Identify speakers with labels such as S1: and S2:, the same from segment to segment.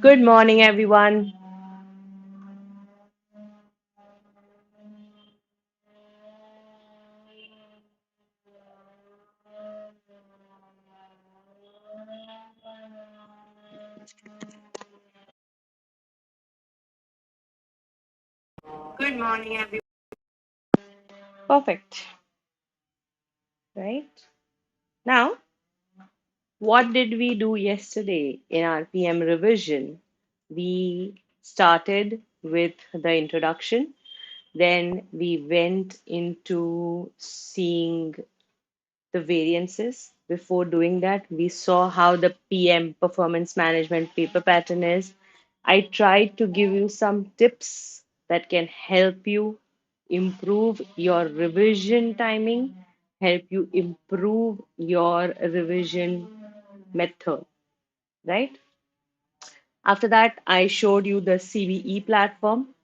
S1: Good morning, everyone.
S2: Good morning, everyone.
S1: Perfect, right? Now, what did we do yesterday in our PM revision? We started with the introduction, then we went into seeing the variances. Before doing that, we saw how the PM performance management paper pattern is. I tried to give you some tips that can help you improve your revision timing, help you improve your revision method, right? After that, I showed you the CVE platform,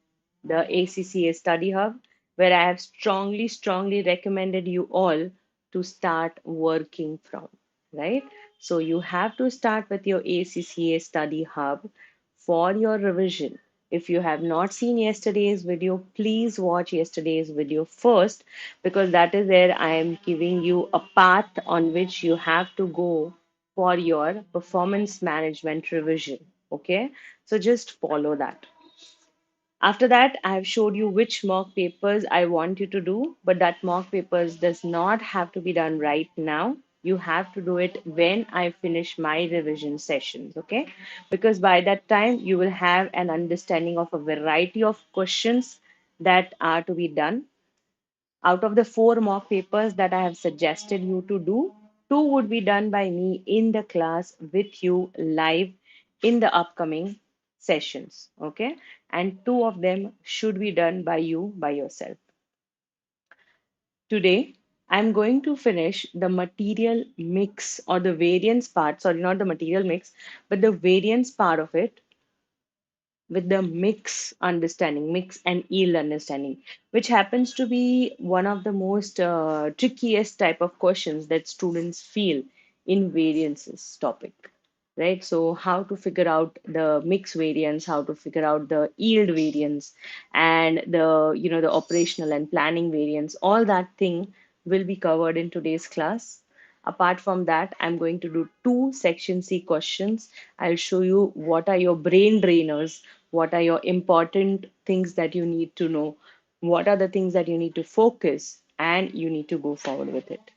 S1: the ACCA Study Hub, where I have strongly recommended you all to start working from, right? So you have to start with your ACCA Study Hub for your revision. If you have not seen yesterday's video, please watch yesterday's video first because that is where I am giving you a path on which you have to go for your performance management revision. Okay, so just follow that. After that, I have showed you which mock papers I want you to do, but that mock papers does not have to be done right now. You have to do it when I finish my revision sessions, okay? Because by that time, you will have an understanding of a variety of questions that are to be done. Out of the four mock papers that I have suggested you to do, two would be done by me in the class with you live in the upcoming sessions. Okay. And two of them should be done by you by yourself. Today, I'm going to finish the material mix or the variance part. Sorry, not the material mix, but the variance part of it with the mix and yield understanding, which happens to be one of the most trickiest type of questions that students feel in variances topic, right? So how to figure out the mix variance, how to figure out the yield variance, and the operational and planning variance, all that thing will be covered in today's class. Apart from that, I'm going to do two section C questions. I'll show you what are your brain drainers, what are your important things that you need to know, what are the things that you need to focus, and you need to go forward with it.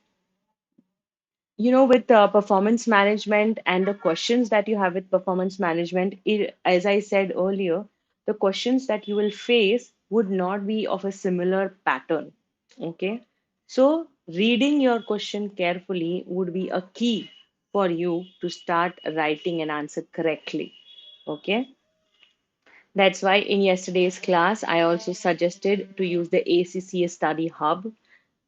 S1: With performance management and the questions that you have with performance management, as I said earlier, the questions that you will face would not be of a similar pattern. Okay. So, reading your question carefully would be a key for you to start writing an answer correctly. Okay. That's why in yesterday's class, I also suggested to use the ACCA Study Hub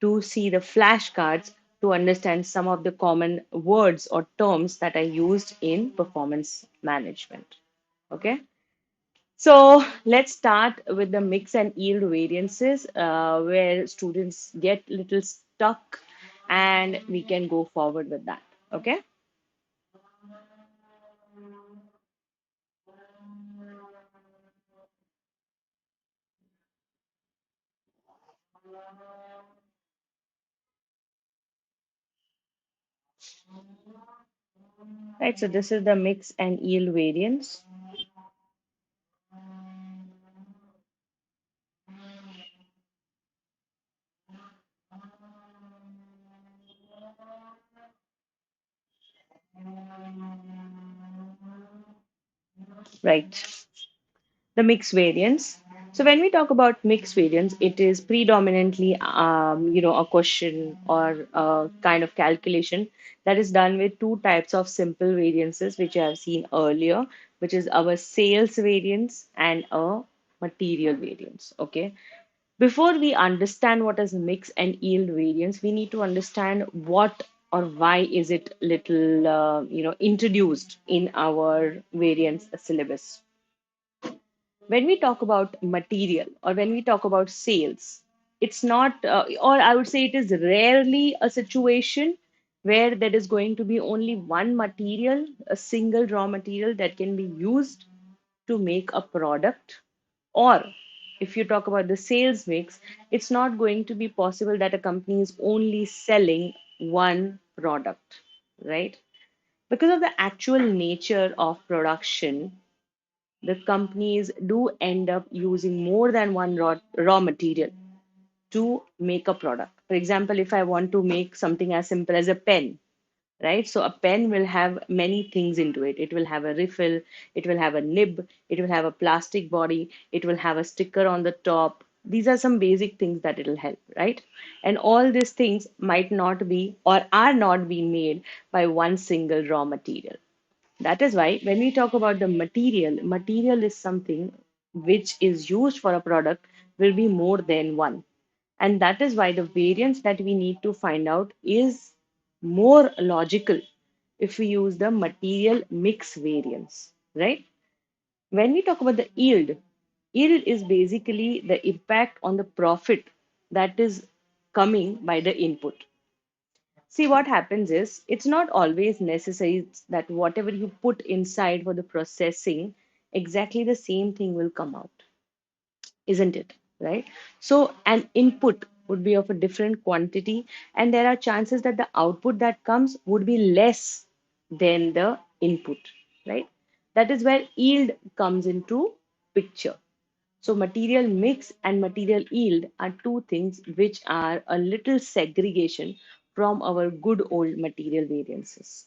S1: to see the flashcards to understand some of the common words or terms that are used in performance management. Okay, so let's start with the mix and yield variances where students get little stuck and we can go forward with that. Okay, right, so this is the mix and yield variance. Right, the mix variance. So when we talk about mix variance, it is predominantly, a question or a kind of calculation that is done with two types of simple variances, which I have seen earlier, which is our sales variance and a material variance. Okay. Before we understand what is mix and yield variance, we need to understand what or why is it little, introduced in our variance syllabus. When we talk about material or when we talk about sales, it's not, or I would say it is rarely a situation where there is going to be only one material, a single raw material that can be used. to make a product, or if you talk about the sales mix, it's not going to be possible that a company is only selling one product, right? Because of the actual nature of production, the companies do end up using more than one raw material to make a product. For example, if I want to make something as simple as a pen, right? So a pen will have many things into it. It will have a refill, it will have a nib, it will have a plastic body, it will have a sticker on the top. These are some basic things that it'll help, right? And all these things might not be or are not being made by one single raw material. That is why when we talk about the material is something which is used for a product will be more than one. And that is why the variance that we need to find out is more logical if we use the material mix variance, right? When we talk about the yield is basically the impact on the profit that is coming by the input. See, what happens is it's not always necessary that whatever you put inside for the processing, exactly the same thing will come out, isn't it? Right? So, an input would be of a different quantity, and there are chances that the output that comes would be less than the input, right? That is where yield comes into picture. So, material mix and material yield are two things which are a little segregation from our good old material variances.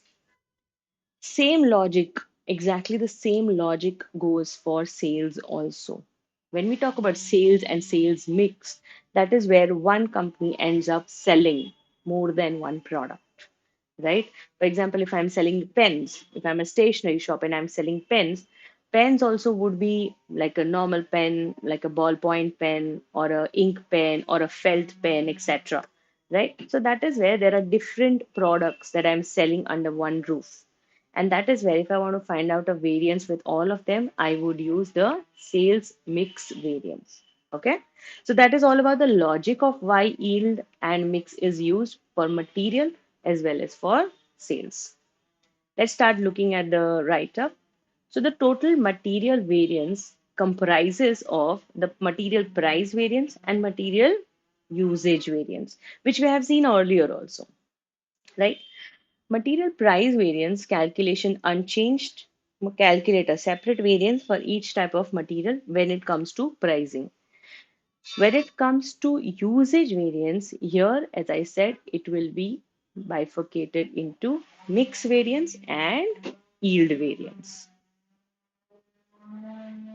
S1: Same logic, exactly the same logic goes for sales also. When we talk about sales and sales mix, that is where one company ends up selling more than one product, right? For example, if I'm selling pens, if I'm a stationery shop and I'm selling pens, pens also would be like a normal pen, like a ballpoint pen, or a ink pen, or a felt pen, etc. Right? So that is where there are different products that I'm selling under one roof. And that is where if I want to find out a variance with all of them, I would use the sales mix variance. Okay. So that is all about the logic of why yield and mix is used for material as well as for sales. Let's start looking at the write up. So the total material variance comprises of the material price variance and material usage variance, which we have seen earlier also, right? Material price variance calculation unchanged. Calculate a separate variance for each type of material when it comes to pricing. When it comes to usage variance, here, as I said, it will be bifurcated into mix variance and yield variance.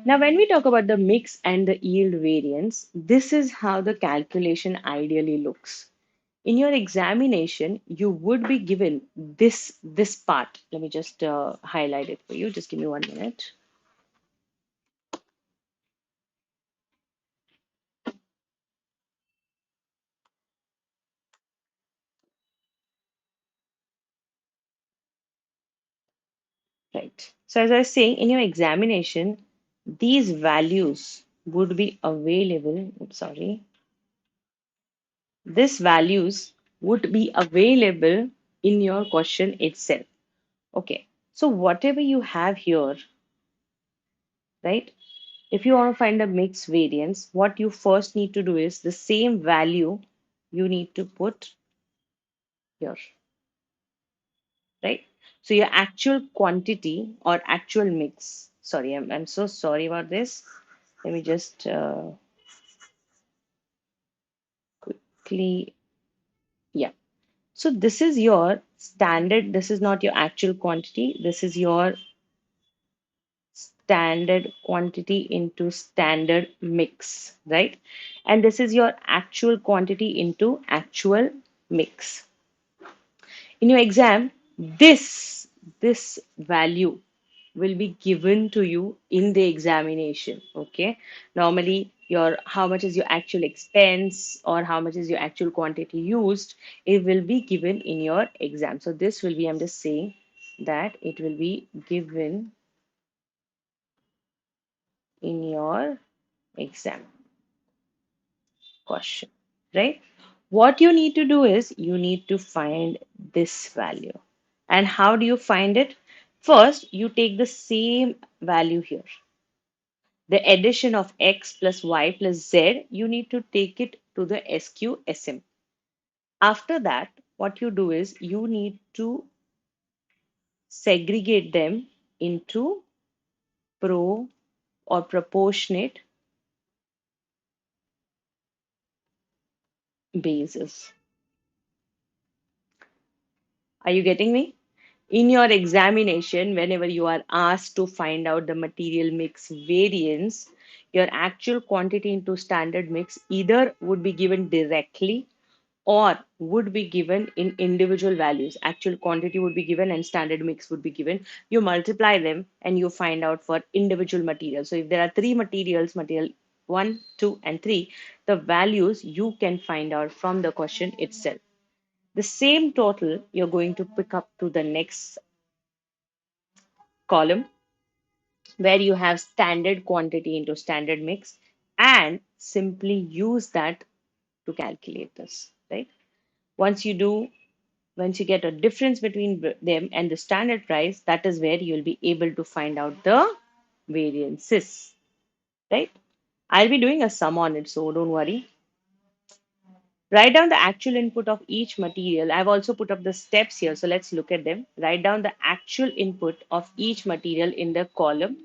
S1: Now, when we talk about the mix and the yield variance, this is how the calculation ideally looks. In your examination, you would be given this part. Let me just highlight it for you. Just give me 1 minute. Right. So as I was saying, in your examination, these values would be available. Oops, sorry. These values would be available in your question itself. Okay. So whatever you have here, right? If you want to find a mix variance, what you first need to do is the same value you need to put here, right? So your actual quantity or actual mix, sorry, I'm so sorry about this. Let me just quickly, yeah. So this is your standard, this is not your actual quantity, this is your standard quantity into standard mix, right? And this is your actual quantity into actual mix. In your exam, this value will be given to you in the examination. Okay, normally your how much is your actual expense or how much is your actual quantity used, it will be given in your exam. So this will be, I'm just saying that it will be given in your exam question, right? What you need to do is you need to find this value. And how do you find it? First, you take the same value here. the addition of x plus y plus z, you need to take it to the SQSM. After that, what you do is you need to segregate them into pro or proportionate bases. Are you getting me? In your examination, whenever you are asked to find out the material mix variance, your actual quantity into standard mix either would be given directly or would be given in individual values. Actual quantity would be given and standard mix would be given. You multiply them and you find out for individual materials. So if there are three materials, material 1, 2, and 3, the values you can find out from the question itself. The same total you're going to pick up to the next column where you have standard quantity into standard mix and simply use that to calculate this, right? Once you do, once you get a difference between them and the standard price, that is where you'll be able to find out the variances, right? I'll be doing a sum on it, so don't worry. Write down the actual input of each material. I've also put up the steps here, so let's look at them. Write down the actual input of each material in the column,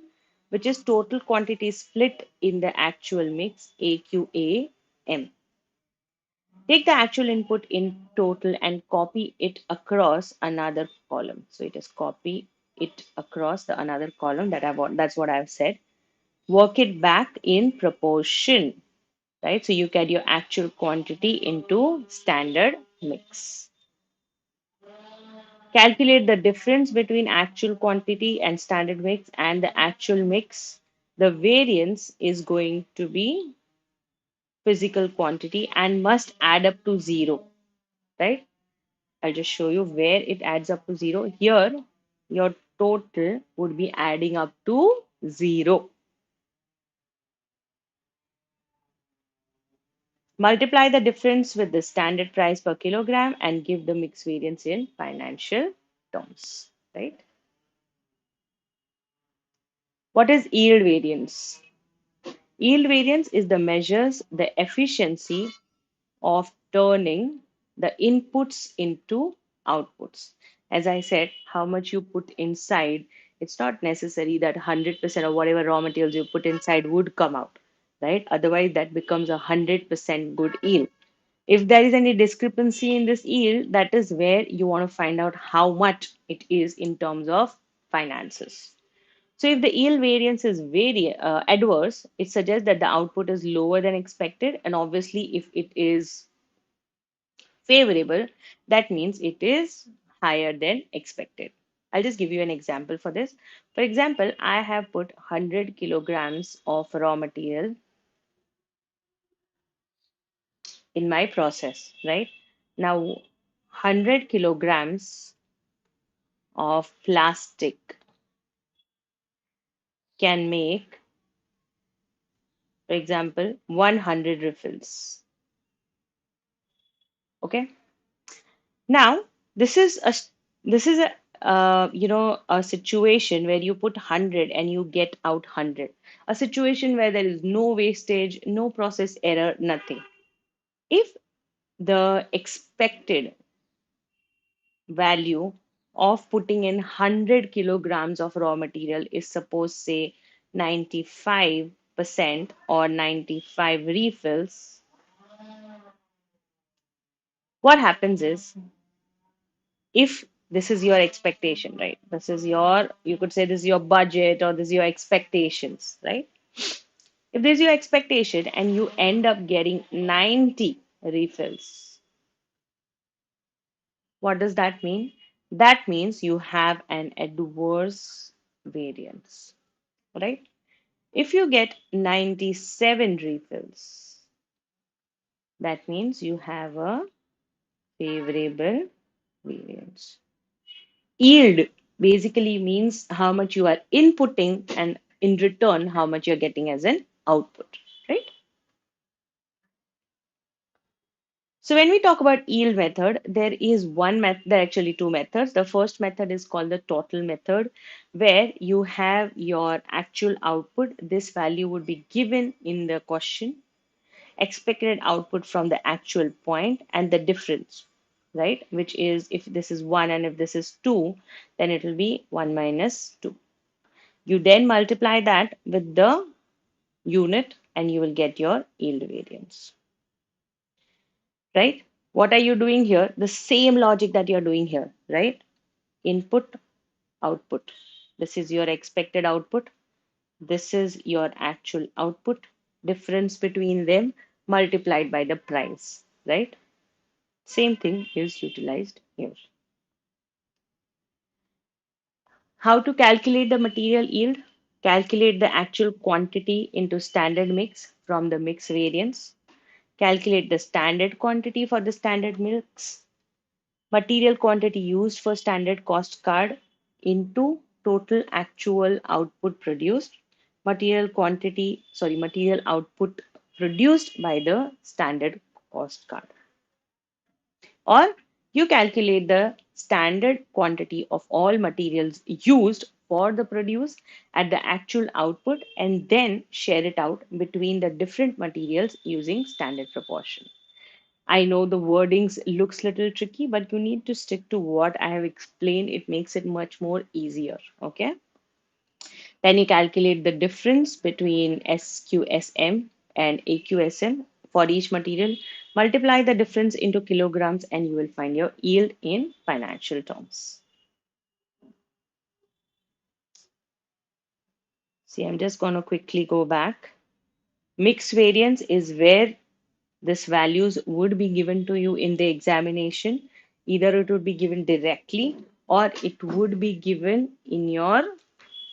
S1: which is total quantity split in the actual mix, AQAM. Take the actual input in total and copy it across another column. So it is copy it across the another column that I want. That's what I've said. Work it back in proportion, right? So you get your actual quantity into standard mix. Calculate the difference between actual quantity and standard mix and the actual mix. The variance is going to be physical quantity and must add up to zero, right? I'll just show you where it adds up to zero. Here, your total would be adding up to zero. Multiply the difference with the standard price per kilogram and give the mix variance in financial terms, right? What is yield variance? Yield variance is the measures the efficiency of turning the inputs into outputs. As I said, how much you put inside, it's not necessary that 100% of whatever raw materials you put inside would come out, right? Otherwise, that becomes a 100% good yield. If there is any discrepancy in this yield, that is where you want to find out how much it is in terms of finances. So if the yield variance is very adverse, it suggests that the output is lower than expected. And obviously, if it is favorable, that means it is higher than expected. I'll just give you an example for this. For example, I have put 100 kilograms of raw material in my process, right? Now, 100 kilograms of plastic can make, for example, 100 refills. Okay. Now, this is a a situation where you put 100 and you get out 100. A situation where there is no wastage, no process error, nothing. If the expected value of putting in 100 kilograms of raw material is suppose say 95% or 95 refills, what happens is if this is your expectation, right? This is your, you could say this is your budget or this is your expectations, right? If this is your expectation and you end up getting 90 refills, what does that mean? That means you have an adverse variance, right? If you get 97 refills, that means you have a favorable variance. Yield basically means how much you are inputting and in return how much you're getting as an output, right? So when we talk about yield method, there is one method, there are actually two methods. The first method is called the total method, where you have your actual output. This value would be given in the question, expected output from the actual point, and the difference, right? Which is if this is 1 and if this is 2, then it will be 1 minus 2. You then multiply that with the unit and you will get your yield variance, right? What are you doing here? The same logic that you're doing here, right? Input, output. This is your expected output. This is your actual output. Difference between them multiplied by the price, right? Same thing is utilized here. How to calculate the material yield? Calculate the actual quantity into standard mix from the mix variance. Calculate the standard quantity for the standard mix. Material quantity used for standard cost card into total actual output produced. Material output produced by the standard cost card. Or you calculate the standard quantity of all materials used for the produce at the actual output and then share it out between the different materials using standard proportion. I know the wordings looks little tricky, but you need to stick to what I have explained. It makes it much more easier. Okay. Then you calculate the difference between SQSM and AQSM for each material. Multiply the difference into kilograms and you will find your yield in financial terms. See, I'm just going to quickly go back. Mixed variance is where this values would be given to you in the examination. Either it would be given directly or it would be given in your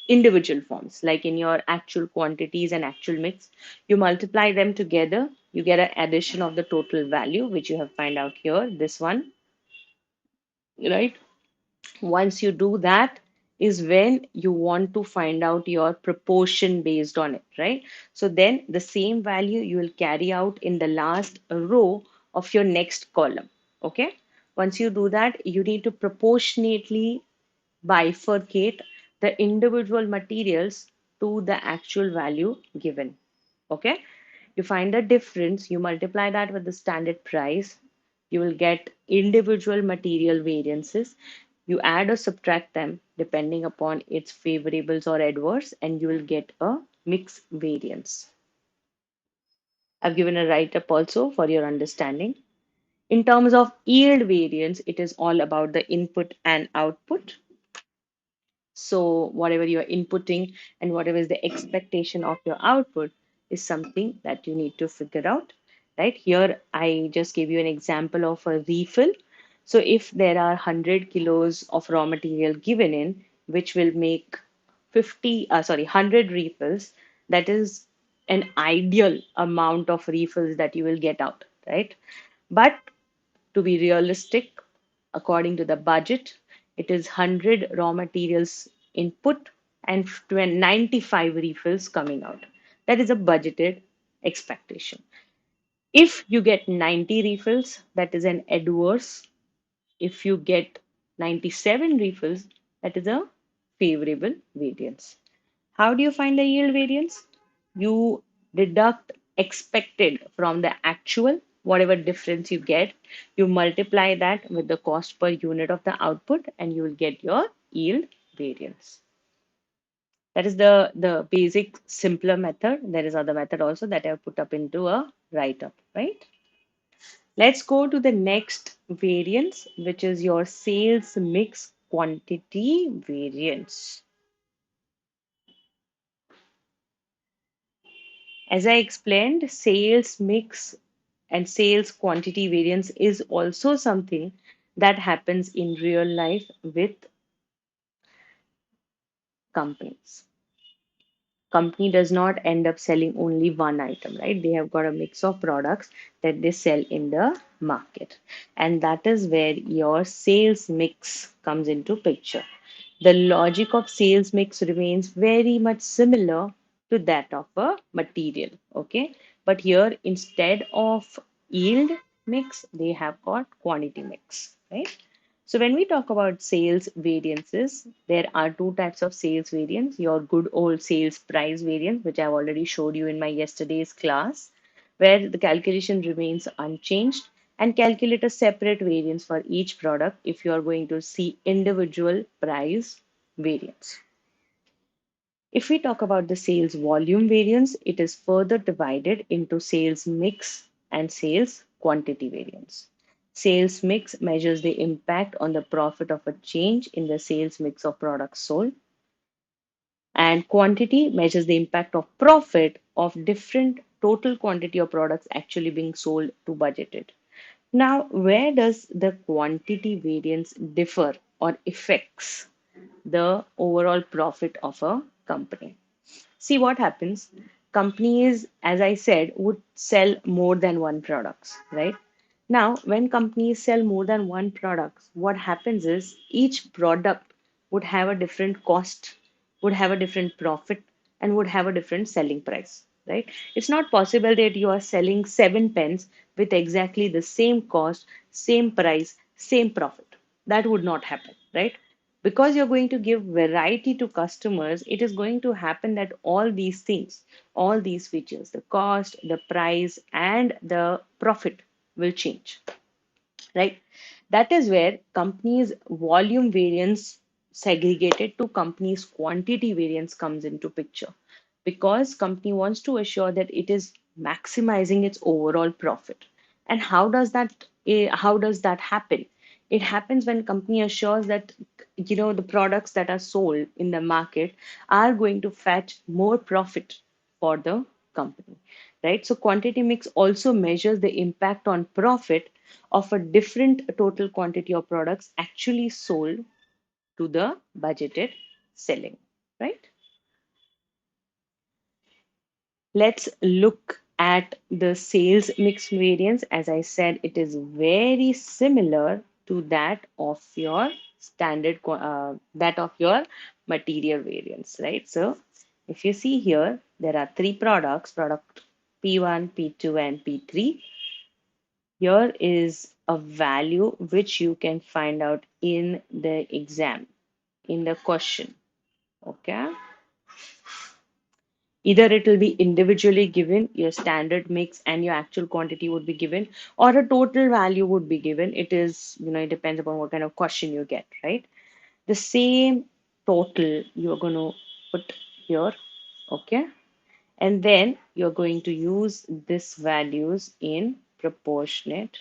S1: individual forms, like in your actual quantities and actual mix. You multiply them together, you get an addition of the total value, which you have find out here, this one, right? Once you do that is when you want to find out your proportion based on it, right? So then the same value you will carry out in the last row of your next column. Okay. Once you do that, you need to proportionately bifurcate the individual materials to the actual value given. Okay. You find the difference, you multiply that with the standard price, you will get individual material variances. You add or subtract them depending upon its favorables or adverse, and you will get a mix variance. I've given a write up also for your understanding. In terms of yield variance, it is all about the input and output. So whatever you are inputting and whatever is the expectation of your output is something that you need to figure out, right? Here, I just gave you an example of a refill. So if there are 100 kilos of raw material given in, which will make 100 refills, that is an ideal amount of refills that you will get out, right? But to be realistic, according to the budget, it is 100 raw materials input and 95 refills coming out. That is a budgeted expectation. If you get 90 refills, that is an adverse. If you get 97 refills, that is a favorable variance. How do you find the yield variance? You deduct expected from the actual, whatever difference you get, you multiply that with the cost per unit of the output, and you will get your yield variance. That is the basic simpler method. There is other method also that I have put up into a write-up, right? Let's go to the next variance, which is your sales mix quantity variance. As I explained, sales mix and sales quantity variance is also something that happens in real life with companies. Company does not end up selling only one item, right? They have got a mix of products that they sell in the market. And that is where your sales mix comes into picture. The logic of sales mix remains very much similar to that of a material, okay? But here, instead of yield, mix, they have got quantity mix, right? So when we talk about sales variances, there are two types of sales variance. Your good old sales price variance, which I've already showed you in my yesterday's class, where the calculation remains unchanged, and calculate a separate variance for each product if you are going to see individual price variance. If we talk about the sales volume variance, it is further divided into sales mix and sales quantity variance. Sales mix measures the impact on the profit of a change in the sales mix of products sold, and quantity measures the impact of profit of different total quantity of products actually being sold to budgeted. Now, where does the quantity variance differ or affects the overall profit of a company? See what happens. Companies, as I said, would sell more than one products, right? Now, when companies sell more than one products, what happens is each product would have a different cost, would have a different profit, and would have a different selling price, right? It's not possible that you are selling 7 pens with exactly the same cost, same price, same profit. That would not happen, right? Because you're going to give variety to customers, it is going to happen that all these things, all these features, the cost, the price, and the profit will change, right? That is where companies' volume variance segregated to companies' quantity variance comes into picture, because company wants to assure that it is maximizing its overall profit. And how does that happen? It happens when company assures that the products that are sold in the market are going to fetch more profit for the company, right? So quantity mix also measures the impact on profit of a different total quantity of products actually sold to the budgeted selling, right? Let's look at the sales mix variance. As I said, it is very similar to that of your that of your material variance, right? So if you see here, there are three products, product P1, P2, and P3. Here is a value which you can find out in the exam, in the question. Okay. Either it will be individually given, your standard mix and your actual quantity would be given, or a total value would be given. It is, it depends upon what kind of question you get, right? The same total you're going to put here, okay? And then you're going to use these values in proportionate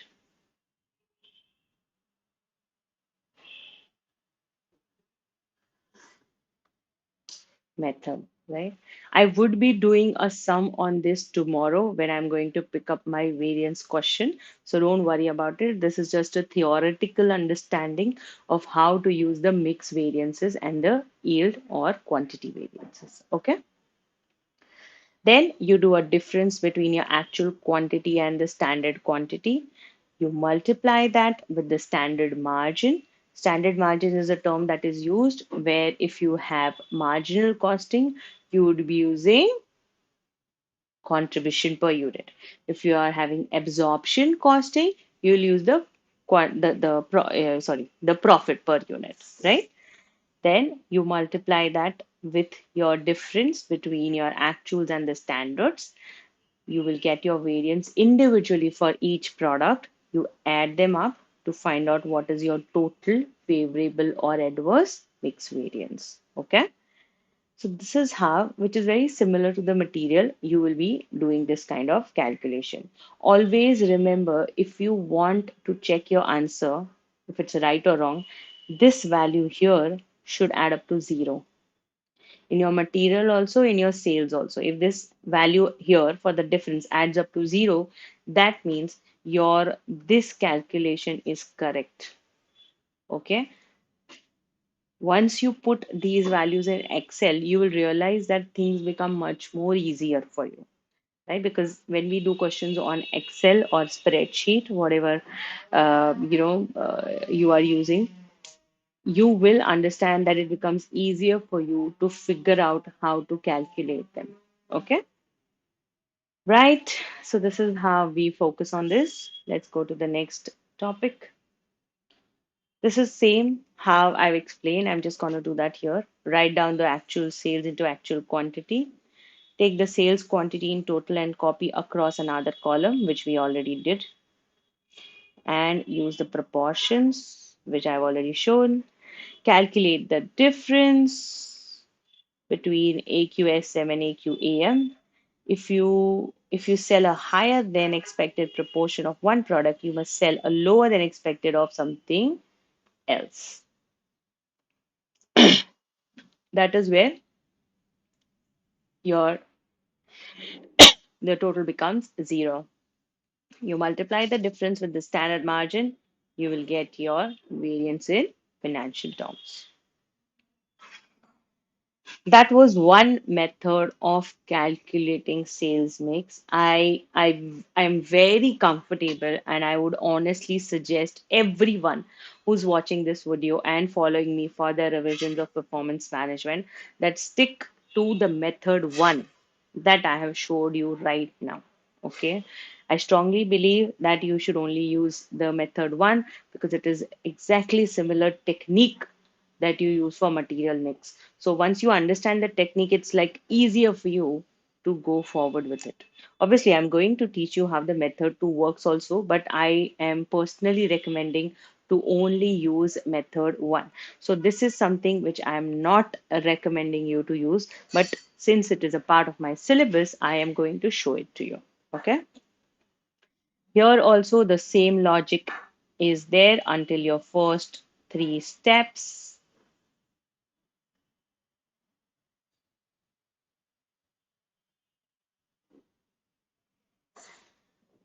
S1: method, right? I would be doing a sum on this tomorrow when I'm going to pick up my variance question. So don't worry about it. This is just a theoretical understanding of how to use the mix variances and the yield or quantity variances. Okay. Then you do a difference between your actual quantity and the standard quantity. You multiply that with the standard margin. Standard margin is a term that is used where if you have marginal costing, you would be using contribution per unit. If you are having absorption costing, you'll use the profit per unit, right? Then you multiply that with your difference between your actuals and the standards. You will get your variance individually for each product. You add them up to find out what is your total favorable or adverse mix variance. Okay. So this is how, which is very similar to the material, you will be doing this kind of calculation. Always remember, if you want to check your answer, if it's right or wrong, this value here should add up to 0 in your material also, in your sales also. If this value here for the difference adds up to 0, that means your this calculation is correct. Okay. Once you put these values in Excel, you will realize that things become much more easier for you, right? Because when we do questions on Excel or spreadsheet, whatever you are using, you will understand that it becomes easier for you to figure out how to calculate them. Okay. Right? So this is how we focus on this. Let's go to the next topic. This is same how I've explained. I'm just going to do that here. Write down the actual sales into actual quantity. Take the sales quantity in total and copy across another column, which we already did, and use the proportions, which I've already shown. Calculate the difference between AQSM and AQAM. If you sell a higher than expected proportion of one product, you must sell a lower than expected of something else. That is where your the total becomes zero. You multiply the difference with the standard margin, you will get your variance in financial terms. That was one method of calculating sales mix. I'm very comfortable, and I would honestly suggest everyone who's watching this video and following me for the revisions of performance management that stick to the method one that I have showed you right now. Okay. I strongly believe that you should only use the method one because it is exactly similar technique that you use for material mix. So once you understand the technique, it's like easier for you to go forward with it. Obviously, I'm going to teach you how the method two works also, but I am personally recommending to only use method one. So this is something which I'm not recommending you to use, but since it is a part of my syllabus, I am going to show it to you. Okay. Here also the same logic is there until your first three steps.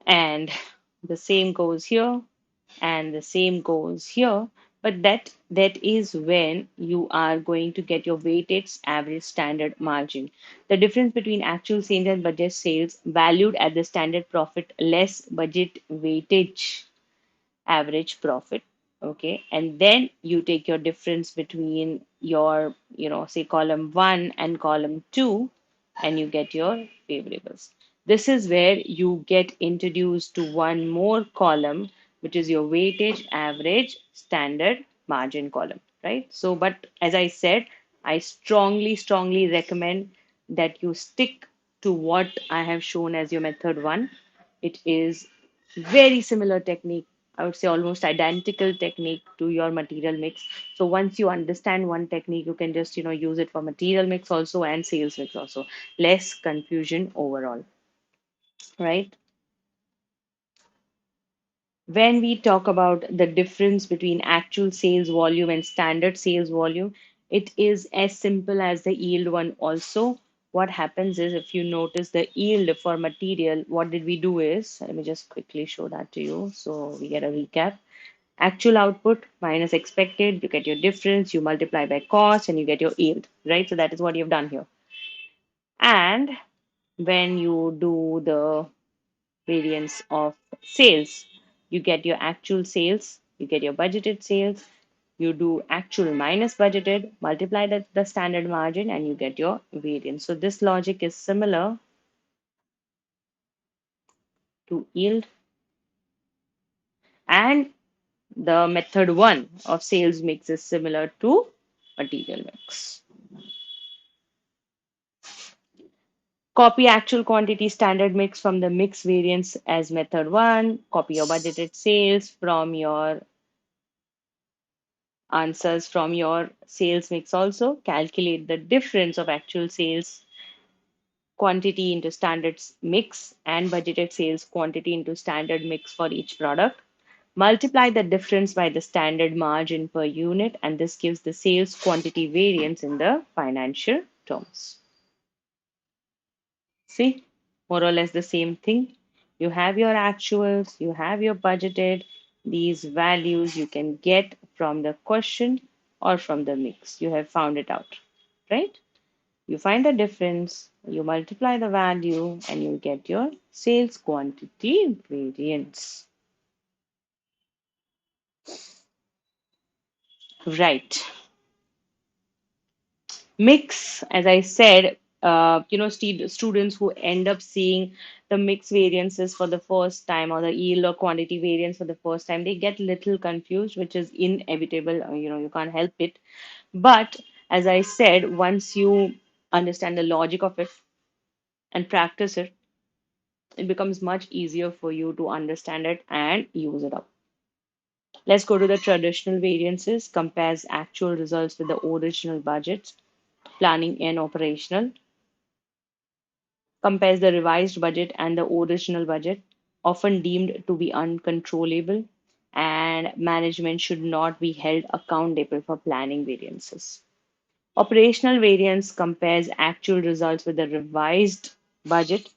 S1: And the same goes here, and the same goes here. But that is when you are going to get your weighted average standard margin, the difference between actual sales and budget sales valued at the standard profit less budget weightage average profit. Okay, and then you take your difference between your, say column 1 and column 2, and you get your variables. This is where you get introduced to one more column, which is your weightage average standard margin column, right? So but as I said, I strongly recommend that you stick to what I have shown as your method 1. It is very similar technique. I would say almost identical technique to your material mix. So once you understand one technique, you can just, use it for material mix also and sales mix also. Less confusion overall, right? When we talk about the difference between actual sales volume and standard sales volume, it is as simple as the yield one also. What happens is, if you notice the yield for material, what did we do is, let me just quickly show that to you so we get a recap. Actual output minus expected, you get your difference, you multiply by cost, and you get your yield, right? So that is what you've done here. And when you do the variance of sales, you get your actual sales, you get your budgeted sales, you do actual minus budgeted, multiply the standard margin, and you get your variance. So this logic is similar to yield, and the method one of sales mix is similar to material mix. Copy actual quantity standard mix from the mix variance as method one. Copy your budgeted sales from your answers from your sales mix also. Calculate the difference of actual sales quantity into standard mix and budgeted sales quantity into standard mix for each product. Multiply the difference by the standard margin per unit, and this gives the sales quantity variance in the financial terms. See, more or less the same thing. You have your actuals, you have your budgeted. These values you can get from the question or from the mix. You have found it out, right? You find the difference, you multiply the value, and you get your sales quantity variance. Right. Mix, as I said, students who end up seeing the mixed variances for the first time or the yield or quantity variance for the first time, they get little confused, which is inevitable. You can't help it. But as I said, once you understand the logic of it and practice it, it becomes much easier for you to understand it and use it up. Let's go to the traditional variances, compares actual results with the original budget, planning and operational, compares the revised budget and the original budget, often deemed to be uncontrollable, and management should not be held accountable for planning variances. Operational variance compares actual results with the revised budget.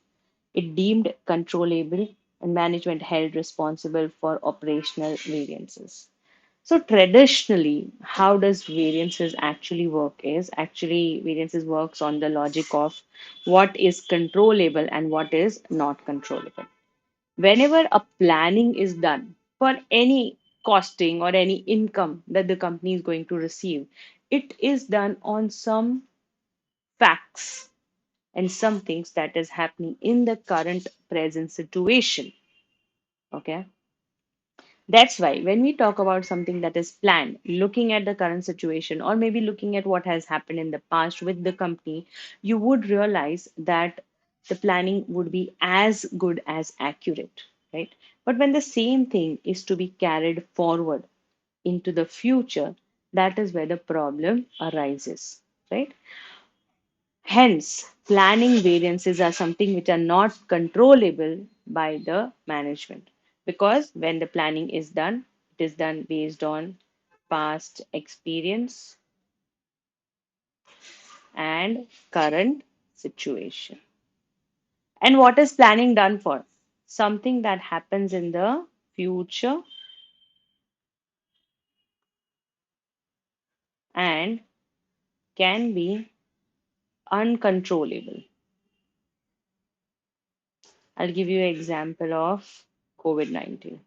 S1: It deemed controllable and management held responsible for operational variances. So traditionally, how does variances actually work is actually variances works on the logic of what is controllable and what is not controllable. Whenever a planning is done for any costing or any income that the company is going to receive, it is done on some facts and some things that is happening in the current present situation. Okay. That's why when we talk about something that is planned, looking at the current situation or maybe looking at what has happened in the past with the company, you would realize that the planning would be as good as accurate, right? But when the same thing is to be carried forward into the future, that is where the problem arises, right? Hence, planning variances are something which are not controllable by the management because when the planning is done, it is done based on past experience and current situation. And what is planning done for? Something that happens in the future and can be uncontrollable. I'll give you an example of COVID-19,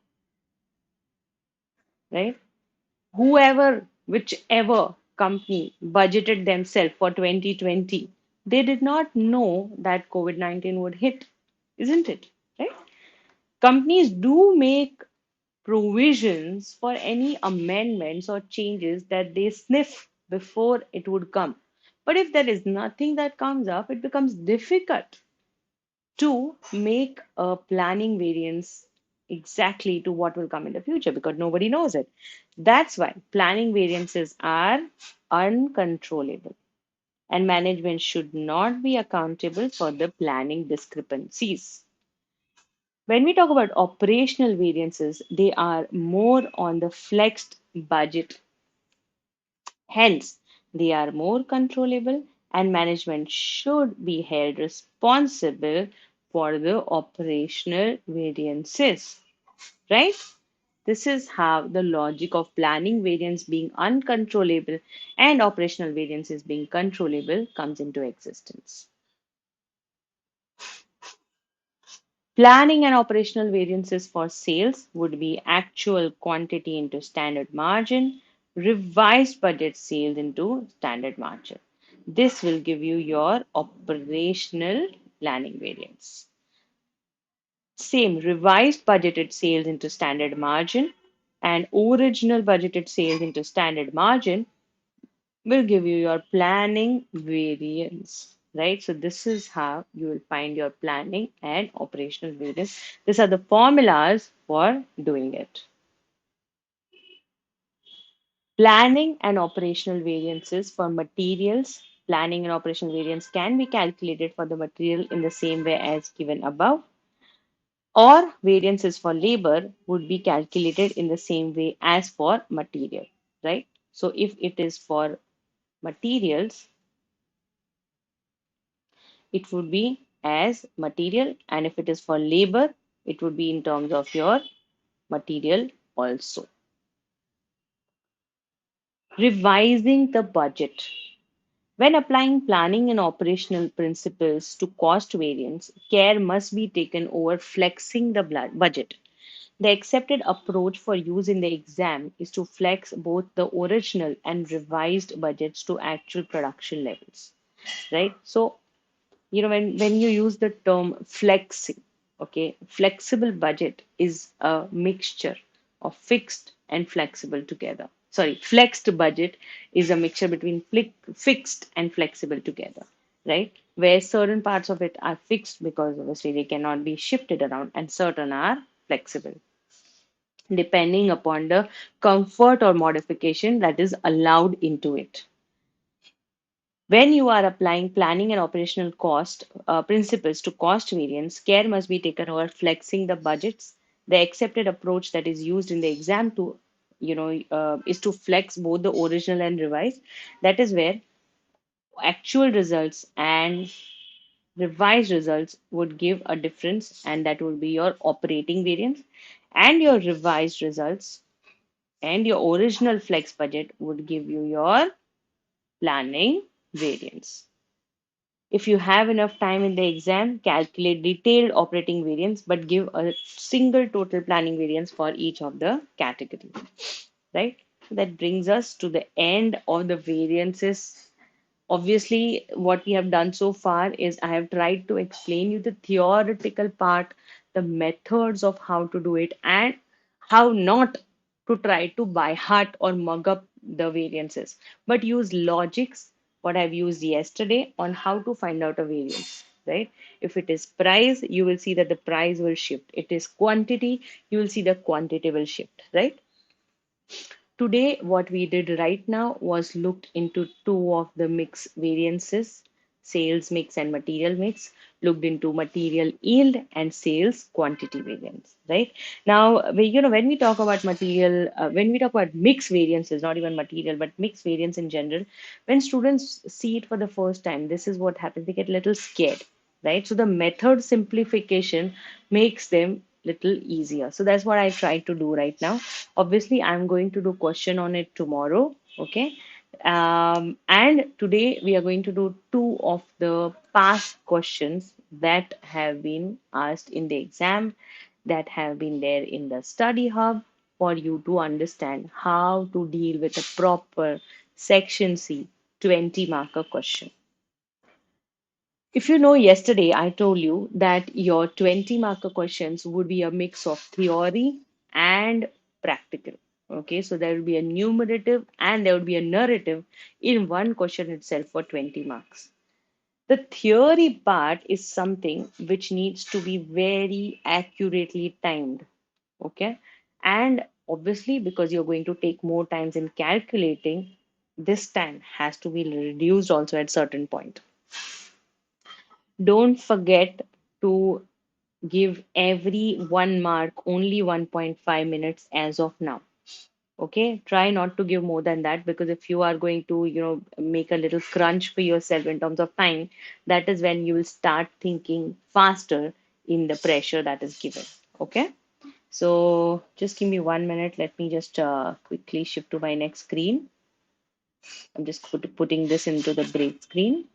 S1: right? Whichever company budgeted themselves for 2020, they did not know that COVID-19 would hit, isn't it? Right? Companies do make provisions for any amendments or changes that they sniff before it would come. But if there is nothing that comes up, it becomes difficult to make a planning variance exactly to what will come in the future because nobody knows it. That's why planning variances are uncontrollable and management should not be accountable for the planning discrepancies. When we talk about operational variances, they are more on the flexed budget. Hence, they are more controllable and management should be held responsible for the operational variances, right? This is how the logic of planning variance being uncontrollable and operational variances being controllable comes into existence. Planning and operational variances for sales would be actual quantity into standard margin, revised budget sales into standard margin. This will give you your operational planning variance. Same revised budgeted sales into standard margin and original budgeted sales into standard margin will give you your planning variance, right? So this is how you will find your planning and operational variance. These are the formulas for doing it. Planning and operational variances for materials. Planning and operational variance can be calculated for the material in the same way as given above, or variances for labor would be calculated in the same way as for material, right? So if it is for materials, it would be as material, and if it is for labor, it would be in terms of your material also. Revising the budget. When applying planning and operational principles to cost variance, care must be taken over flexing the budget. The accepted approach for use in the exam is to flex both the original and revised budgets to actual production levels, right? So when you use the term flexing, okay, flexible budget is a mixture of fixed and flexible together. Sorry, flexed budget is a mixture between fixed and flexible together, right? Where certain parts of it are fixed because obviously they cannot be shifted around, and certain are flexible depending upon the comfort or modification that is allowed into it. When you are applying planning and operational cost principles to cost variance, care must be taken over flexing the budgets. The accepted approach that is used in the exam to, is to flex both the original and revised. That is where actual results and revised results would give a difference, and that would be your operating variance, and your revised results and your original flex budget would give you your planning variance. If you have enough time in the exam, calculate detailed operating variance, but give a single total planning variance for each of the categories, right? That brings us to the end of the variances. Obviously, what we have done so far is I have tried to explain you the theoretical part, the methods of how to do it, and how not to try to by heart or mug up the variances, but use logics, what I've used yesterday on how to find out a variance, right? If it is price, you will see that the price will shift. It is quantity, you will see the quantity will shift, right? Today, what we did right now was looked into two of the mix variances, sales mix and material mix, looked into material yield and sales quantity variance, right? Now, when we talk about when we talk about mix variances, not even material, but mix variance in general, when students see it for the first time, this is what happens. They get a little scared, right? So the method simplification makes them little easier. So that's what I try to do right now. Obviously, I'm going to do question on it tomorrow. Okay. And today we are going to do two of the past questions that have been asked in the exam, that have been there in the study hub, for you to understand how to deal with a proper section C 20 marker question. If you know, yesterday I told you that your 20 marker questions would be a mix of theory and practical. Okay, so there will be a numerative and there would be a narrative in one question itself for 20 marks. The theory part is something which needs to be very accurately timed. Okay, and obviously, because you're going to take more times in calculating, this time has to be reduced also at certain point. Don't forget to give every 1 mark only 1.5 minutes as of now. Okay, try not to give more than that, because if you are going to, make a little crunch for yourself in terms of time, that is when you will start thinking faster in the pressure that is given. Okay, so just give me 1 minute. Let me just quickly shift to my next screen. I'm just putting this into the break screen.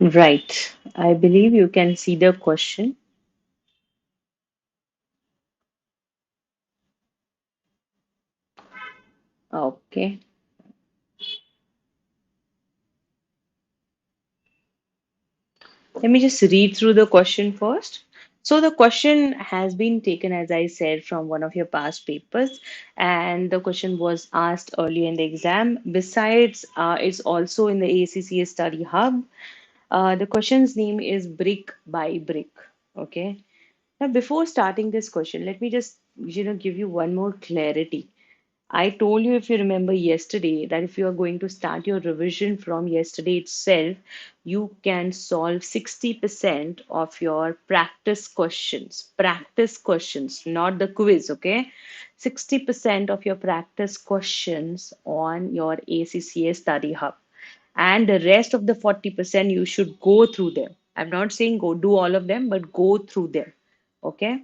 S1: Right. I believe you can see the question. Okay. Let me just read through the question first. So, the question has been taken, as I said, from one of your past papers, and the question was asked early in the exam. Besides, it's also in the ACCA Study Hub. The question's name is Brick by Brick. Okay. Now, before starting this question, let me just give you one more clarity. I told you, if you remember yesterday, that if you are going to start your revision from yesterday itself, you can solve 60% of your practice questions, not the quiz, okay? 60% of your practice questions on your ACCA Study Hub. And the rest of the 40%, you should go through them. I'm not saying go do all of them, but go through them, okay?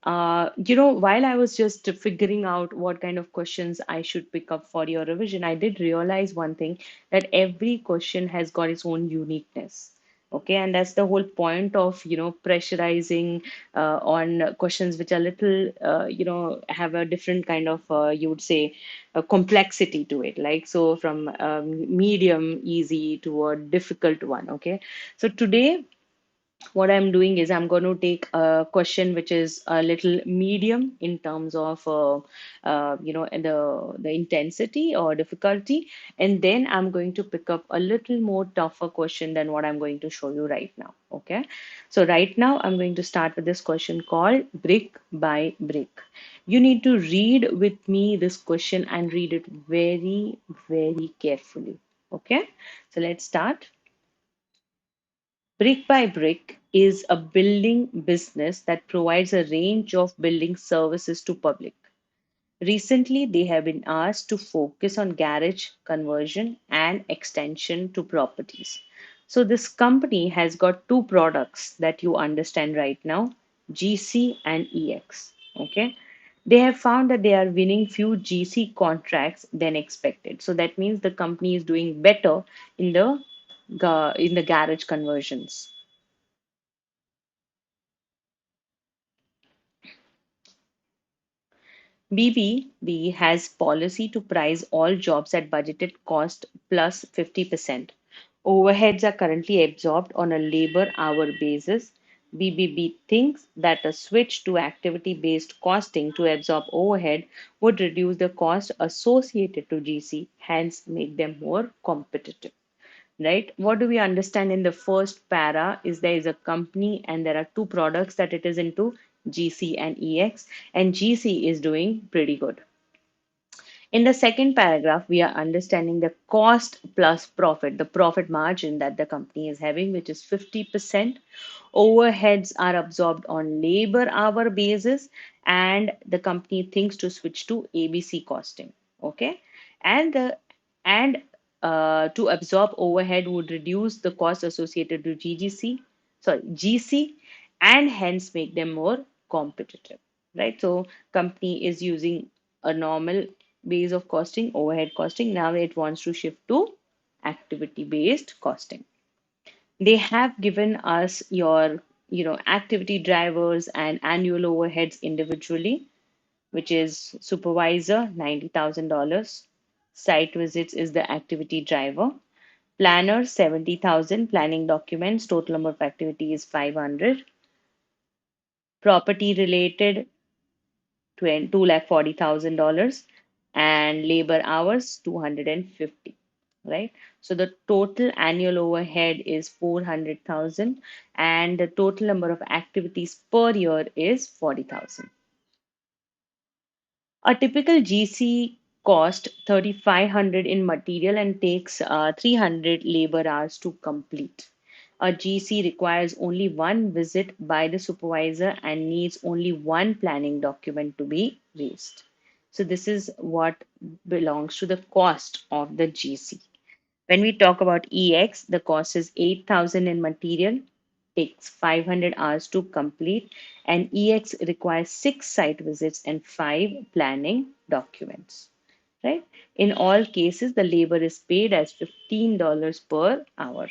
S1: While I was just figuring out what kind of questions I should pick up for your revision, I did realize one thing, that every question has got its own uniqueness. Okay, and that's the whole point of, pressurizing on questions which are little, have a different kind of, you would say, a complexity to it. Like, so from medium, easy to a difficult one. Okay, so today what I'm doing is I'm going to take a question which is a little medium in terms of the intensity or difficulty, and then I'm going to pick up a little more tougher question than what I'm going to show you right now. Okay, so right now I'm going to start with this question called brick by brick. You need to read with me this question and read it very, very carefully. Okay, so let's start. Brick by Brick is a building business that provides a range of building services to public. Recently, they have been asked to focus on garage conversion and extension to properties. So this company has got two products that you understand right now, GC and EX. Okay. They have found that they are winning few GC contracts than expected. So that means the company is doing better in the garage conversions. BBB has policy to price all jobs at budgeted cost plus 50%. Overheads are currently absorbed on a labor hour basis. BBB thinks that a switch to activity based costing to absorb overhead would reduce the cost associated to GC, hence make them more competitive. Right? What do we understand in the first para is there is a company and there are two products that it is into, GC and EX, and GC is doing pretty good. In the second paragraph, we are understanding the cost plus profit, the profit margin that the company is having, which is 50%. Overheads are absorbed on labor hour basis, and the company thinks to switch to ABC costing. Okay, and the and to absorb overhead would reduce the cost associated to GC, and hence make them more competitive. Right. So company is using a normal base of costing, overhead costing. Now it wants to shift to activity based costing. They have given us your activity drivers and annual overheads individually, which is supervisor $90,000, site visits is the activity driver, planner 70,000, planning documents total number of activity is 500, property related 2,40,000, and labor hours 250. Right, so the total annual overhead is 400,000 and the total number of activities per year is 40,000. A typical GC cost 3,500 in material and takes 300 labor hours to complete. A GC requires only one visit by the supervisor and needs only one planning document to be raised. So this is what belongs to the cost of the GC. When we talk about EX, the cost is 8,000 in material, takes 500 hours to complete, and EX requires 6 site visits and 5 planning documents. Right? In all cases, the labor is paid as $15 per hour.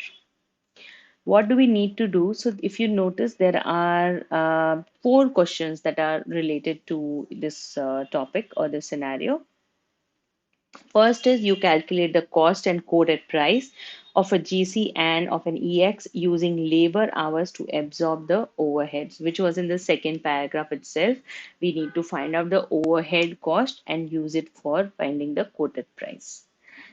S1: What do we need to do? So if you notice, there are four questions that are related to this topic or this scenario. First is you calculate the cost and quoted price of a GC and of an EX using labor hours to absorb the overheads, which was in the second paragraph itself. We need to find out the overhead cost and use it for finding the quoted price.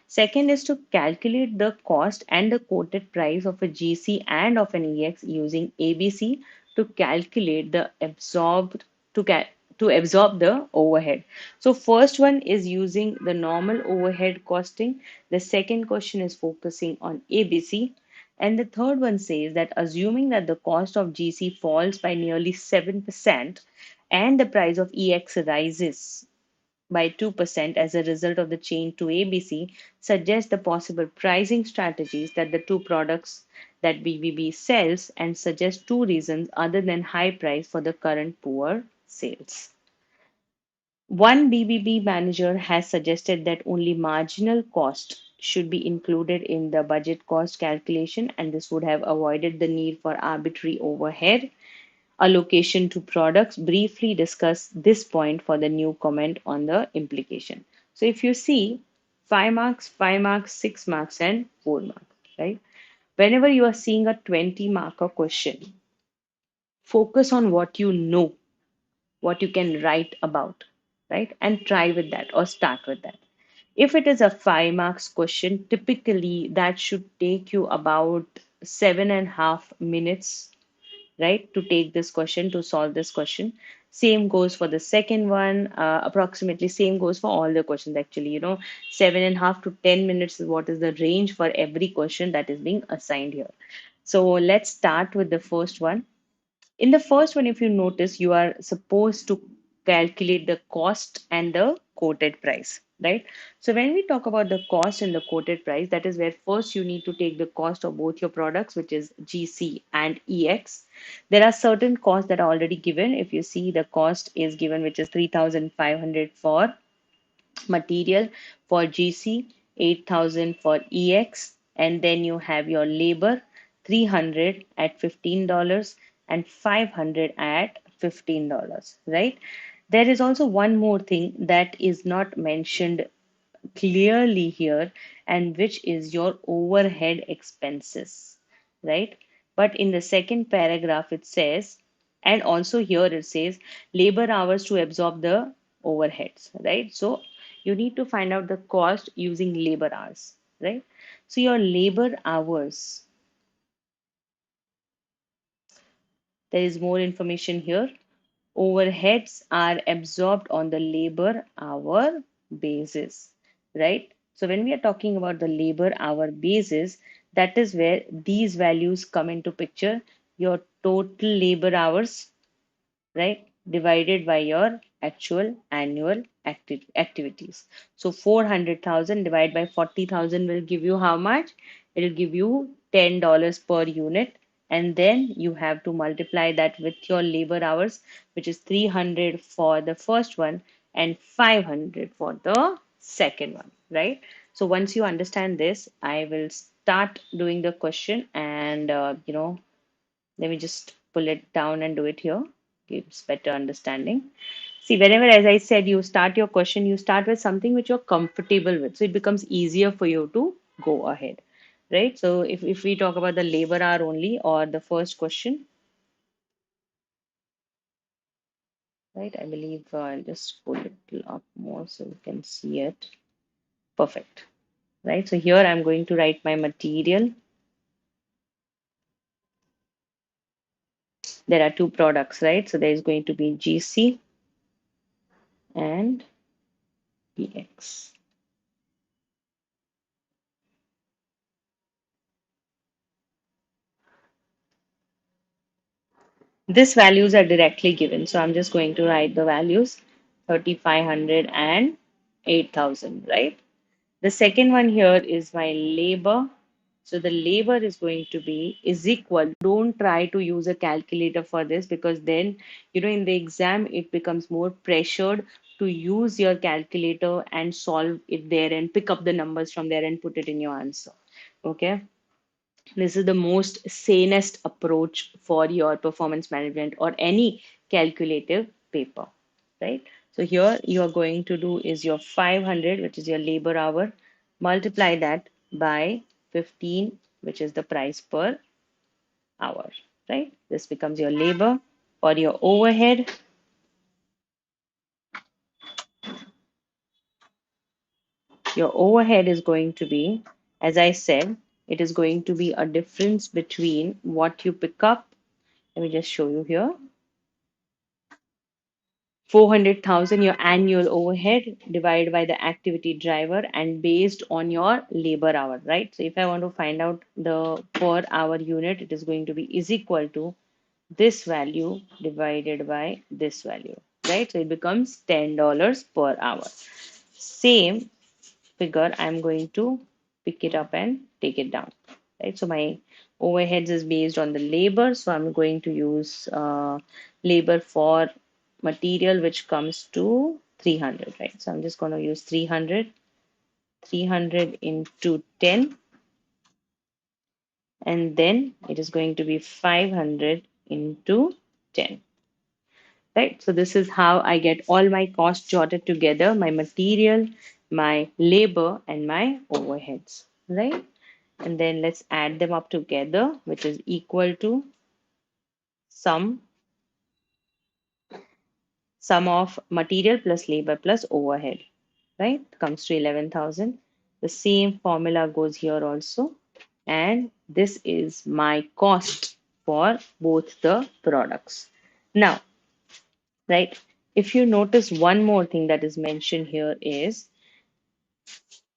S1: Second is to calculate the cost and the quoted price of a GC and of an EX using ABC to calculate the absorbed to ca- to absorb the overhead. So first one is using the normal overhead costing. The second question is focusing on ABC. And the third one says that assuming that the cost of GC falls by nearly 7% and the price of EX rises by 2% as a result of the change to ABC suggests the possible pricing strategies that the two products that BBB sells and suggest two reasons other than high price for the current poor sales. One BBB manager has suggested that only marginal cost should be included in the budget cost calculation, and this would have avoided the need for arbitrary overhead allocation to products. Briefly discuss this point for the new comment on the implication. So if you see 5 marks, 6 marks, and 4 marks, right? Whenever you are seeing a 20 marker question, focus on what you know, what you can write about, right? And try with that or start with that. If it is a 5 marks question, typically that should take you about 7.5 minutes, right, to take this question, to solve this question. Same goes for the second one. Approximately same goes for all the questions. Actually, 7.5 to 10 minutes is what is the range for every question that is being assigned here. So let's start with the first one. In the first one, if you notice, you are supposed to calculate the cost and the quoted price, right? So when we talk about the cost and the quoted price, that is where first you need to take the cost of both your products, which is GC and EX. There are certain costs that are already given. If you see, the cost is given, which is 3,500 for material for GC, 8,000 for EX, and then you have your labor, 300 at $15 and 500 at $15, right? There is also one more thing that is not mentioned clearly here, and which is your overhead expenses, right? But in the second paragraph, it says, and also here it says labor hours to absorb the overheads, right? So you need to find out the cost using labor hours, right? So your labor hours, there is more information here. Overheads are absorbed on the labor hour basis, right? So when we are talking about the labor hour basis, that is where these values come into picture. Your total labor hours, right, divided by your actual annual activities. So 400,000 divided by 40,000 will give you how much? It will give you $10 per unit. And then you have to multiply that with your labor hours, which is 300 for the first one and 500 for the second one, right? So once you understand this, I will start doing the question and, let me just pull it down and do it here. Gives better understanding. See, whenever, as I said, you start your question, you start with something which you're comfortable with. So it becomes easier for you to go ahead, right? So if we talk about the labor hour only or the first question, right? I believe I'll just pull it up more so you can see it. Perfect, right? So here I'm going to write my material. There are two products, right? So there is going to be GC and PX. These values are directly given. So I'm just going to write the values 3,500 and 8,000, right? The second one here is my labor. So the labor is going to be is equal. Don't try to use a calculator for this because then, in the exam, it becomes more pressured to use your calculator and solve it there and pick up the numbers from there and put it in your answer. Okay. This is the most sanest approach for your performance management or any calculative paper, right? So here you are going to do is your 500, which is your labor hour, multiply that by 15, which is the price per hour, right? This becomes your labor or your overhead. Your overhead is going to be, as I said, it is going to be a difference between what you pick up. Let me just show you here. 400,000 your annual overhead divided by the activity driver and based on your labor hour, right? So if I want to find out the per hour unit, it is going to be is equal to this value divided by this value, right? So it becomes $10 per hour. Same figure, I'm going to pick it up and take it down, right? So my overheads is based on the labor, so I'm going to use labor for material, which comes to 300, right? So I'm just going to use 300 into 10, and then it is going to be 500 into 10. Right? So this is how I get all my costs jotted together, my material, my labor, and my overheads, right? And then let's add them up together, which is equal to sum, sum of material plus labor plus overhead, right? Comes to 11,000. The same formula goes here also. And this is my cost for both the products. Now, right? If you notice one more thing that is mentioned here is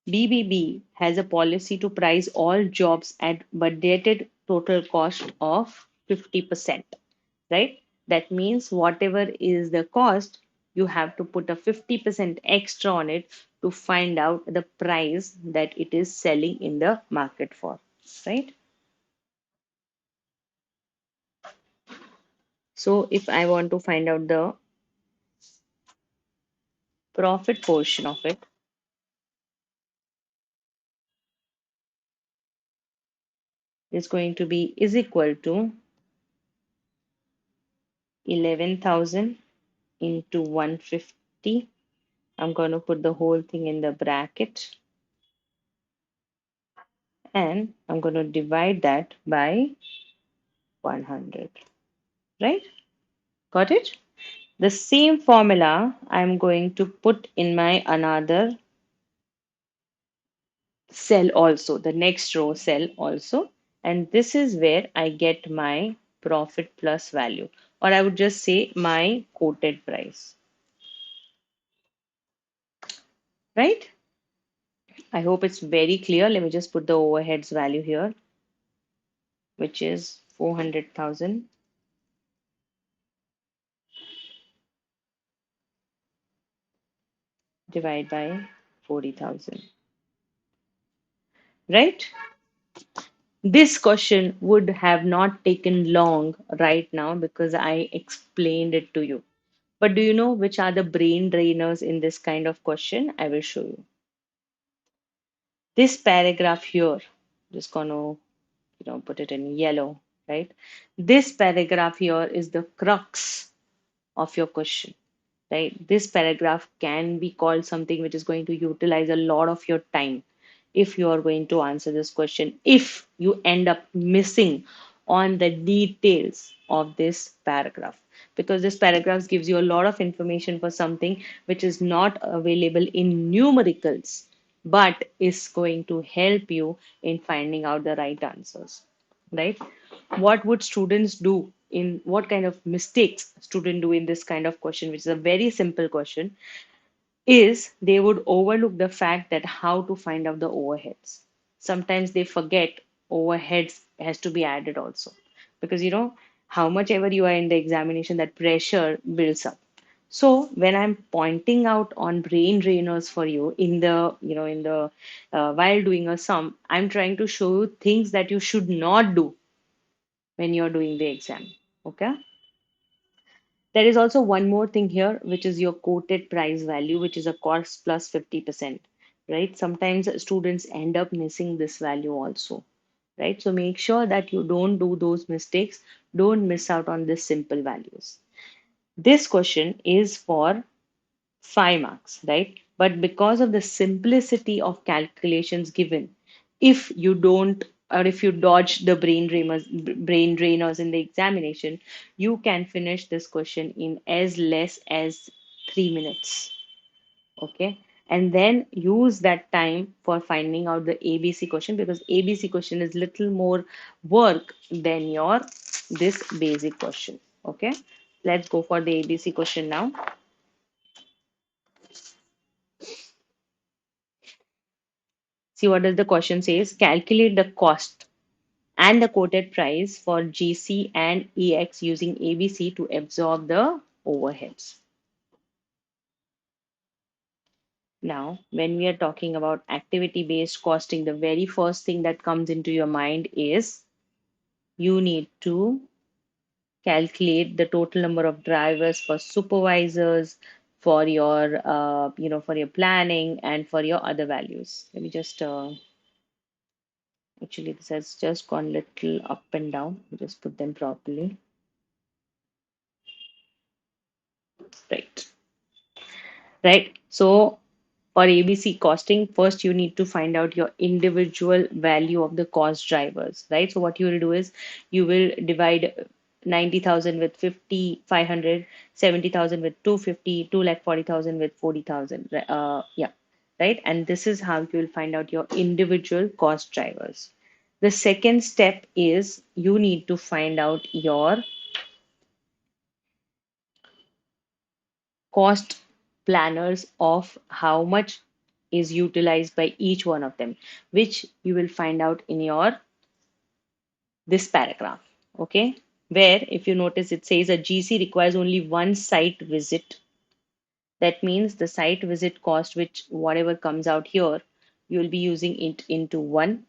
S1: BBB has a policy to price all jobs at budgeted total cost of 50%, right? That means whatever is the cost, you have to put a 50% extra on it to find out the price that it is selling in the market for, right? So if I want to find out the profit portion of it, it's going to be is equal to 11,000 into 150. I'm going to put the whole thing in the bracket and I'm going to divide that by 100, right? Got it? The same formula I'm going to put in my another cell also, the next row cell also. And this is where I get my profit plus value, or I would just say my quoted price, right? I hope it's very clear. Let me just put the overheads value here, which is 400,000 divided by 40,000, right? This question would have not taken long right now because I explained it to you. But do you know which are the brain drainers in this kind of question? I will show you. This paragraph here, just gonna put it in yellow, right? This paragraph here is the crux of your question, right? This paragraph can be called something which is going to utilize a lot of your time if you are going to answer this question, if you end up missing on the details of this paragraph, because this paragraph gives you a lot of information for something which is not available in numericals but is going to help you in finding out the right answers, right? What would students do, in what kind of mistakes student do in this kind of question, which is a very simple question, is they would overlook the fact that how to find out the overheads. Sometimes they forget overheads has to be added also, because how much ever you are in the examination, that pressure builds up. So when I'm pointing out on brain drainers for you in the while doing a sum, I'm trying to show you things that you should not do when you're doing the exam. Okay. There is also one more thing here, which is your quoted price value, which is a cost plus 50%, right? Sometimes students end up missing this value also. right? So make sure that you don't do those mistakes. Don't miss out on this simple values. This question is for 5 marks, right? But because of the simplicity of calculations given, if you don't or if you dodge the brain drainers in the examination, you can finish this question in as less as 3 minutes. Okay. And then use that time for finding out the ABC question, because ABC question is little more work than your this basic question. Okay. Let's go for the ABC question now. See what does the question says. Calculate the cost and the quoted price for GC and EX using ABC to absorb the overheads. Now, when we are talking about activity-based costing, the very first thing that comes into your mind is you need to calculate the total number of drivers for supervisors, for your, for your planning and for your other values. Let me just actually, this has just gone little up and down. Just put them properly. Right. Right. So for ABC costing, first you need to find out your individual value of the cost drivers, right? So what you will do is you will divide 90,000 with 50, 500, 70,000 with 250, 2,40,000 with 40,000. Yeah, right. And this is how you will find out your individual cost drivers. The second step is you need to find out your cost planners of how much is utilized by each one of them, which you will find out in your this paragraph. Okay, where if you notice it says a GC requires only one site visit. That means the site visit cost, which whatever comes out here, you will be using it into one,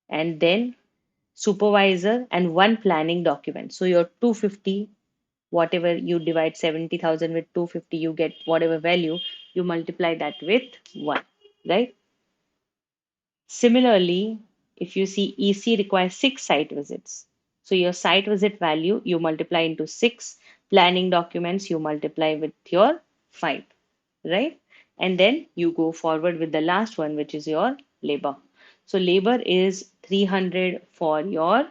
S1: and then supervisor and one planning document. So your 250, whatever you divide 70,000 with 250, you get whatever value, you multiply that with 1, right? Similarly, if you see EC requires 6 site visits, so your site visit value you multiply into 6, planning documents you multiply with your 5, right? And then you go forward with the last one, which is your labor. So labor is 300 for your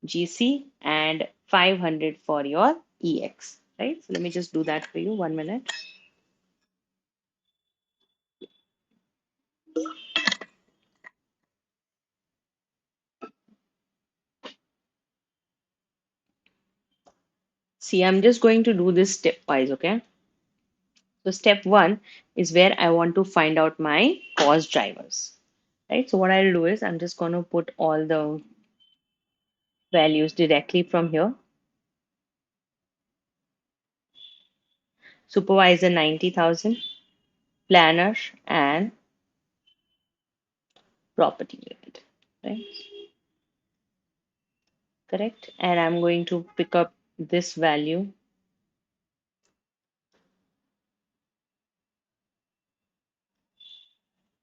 S1: GC and 500 for your EX, right? So let me just do that for you. 1 minute. See, I'm just going to do this stepwise, okay? So step one is where I want to find out my cost drivers, right? So what I'll do is I'm just going to put all the values directly from here. Supervisor 90,000, planner and property unit, right? Correct. And I'm going to pick up this value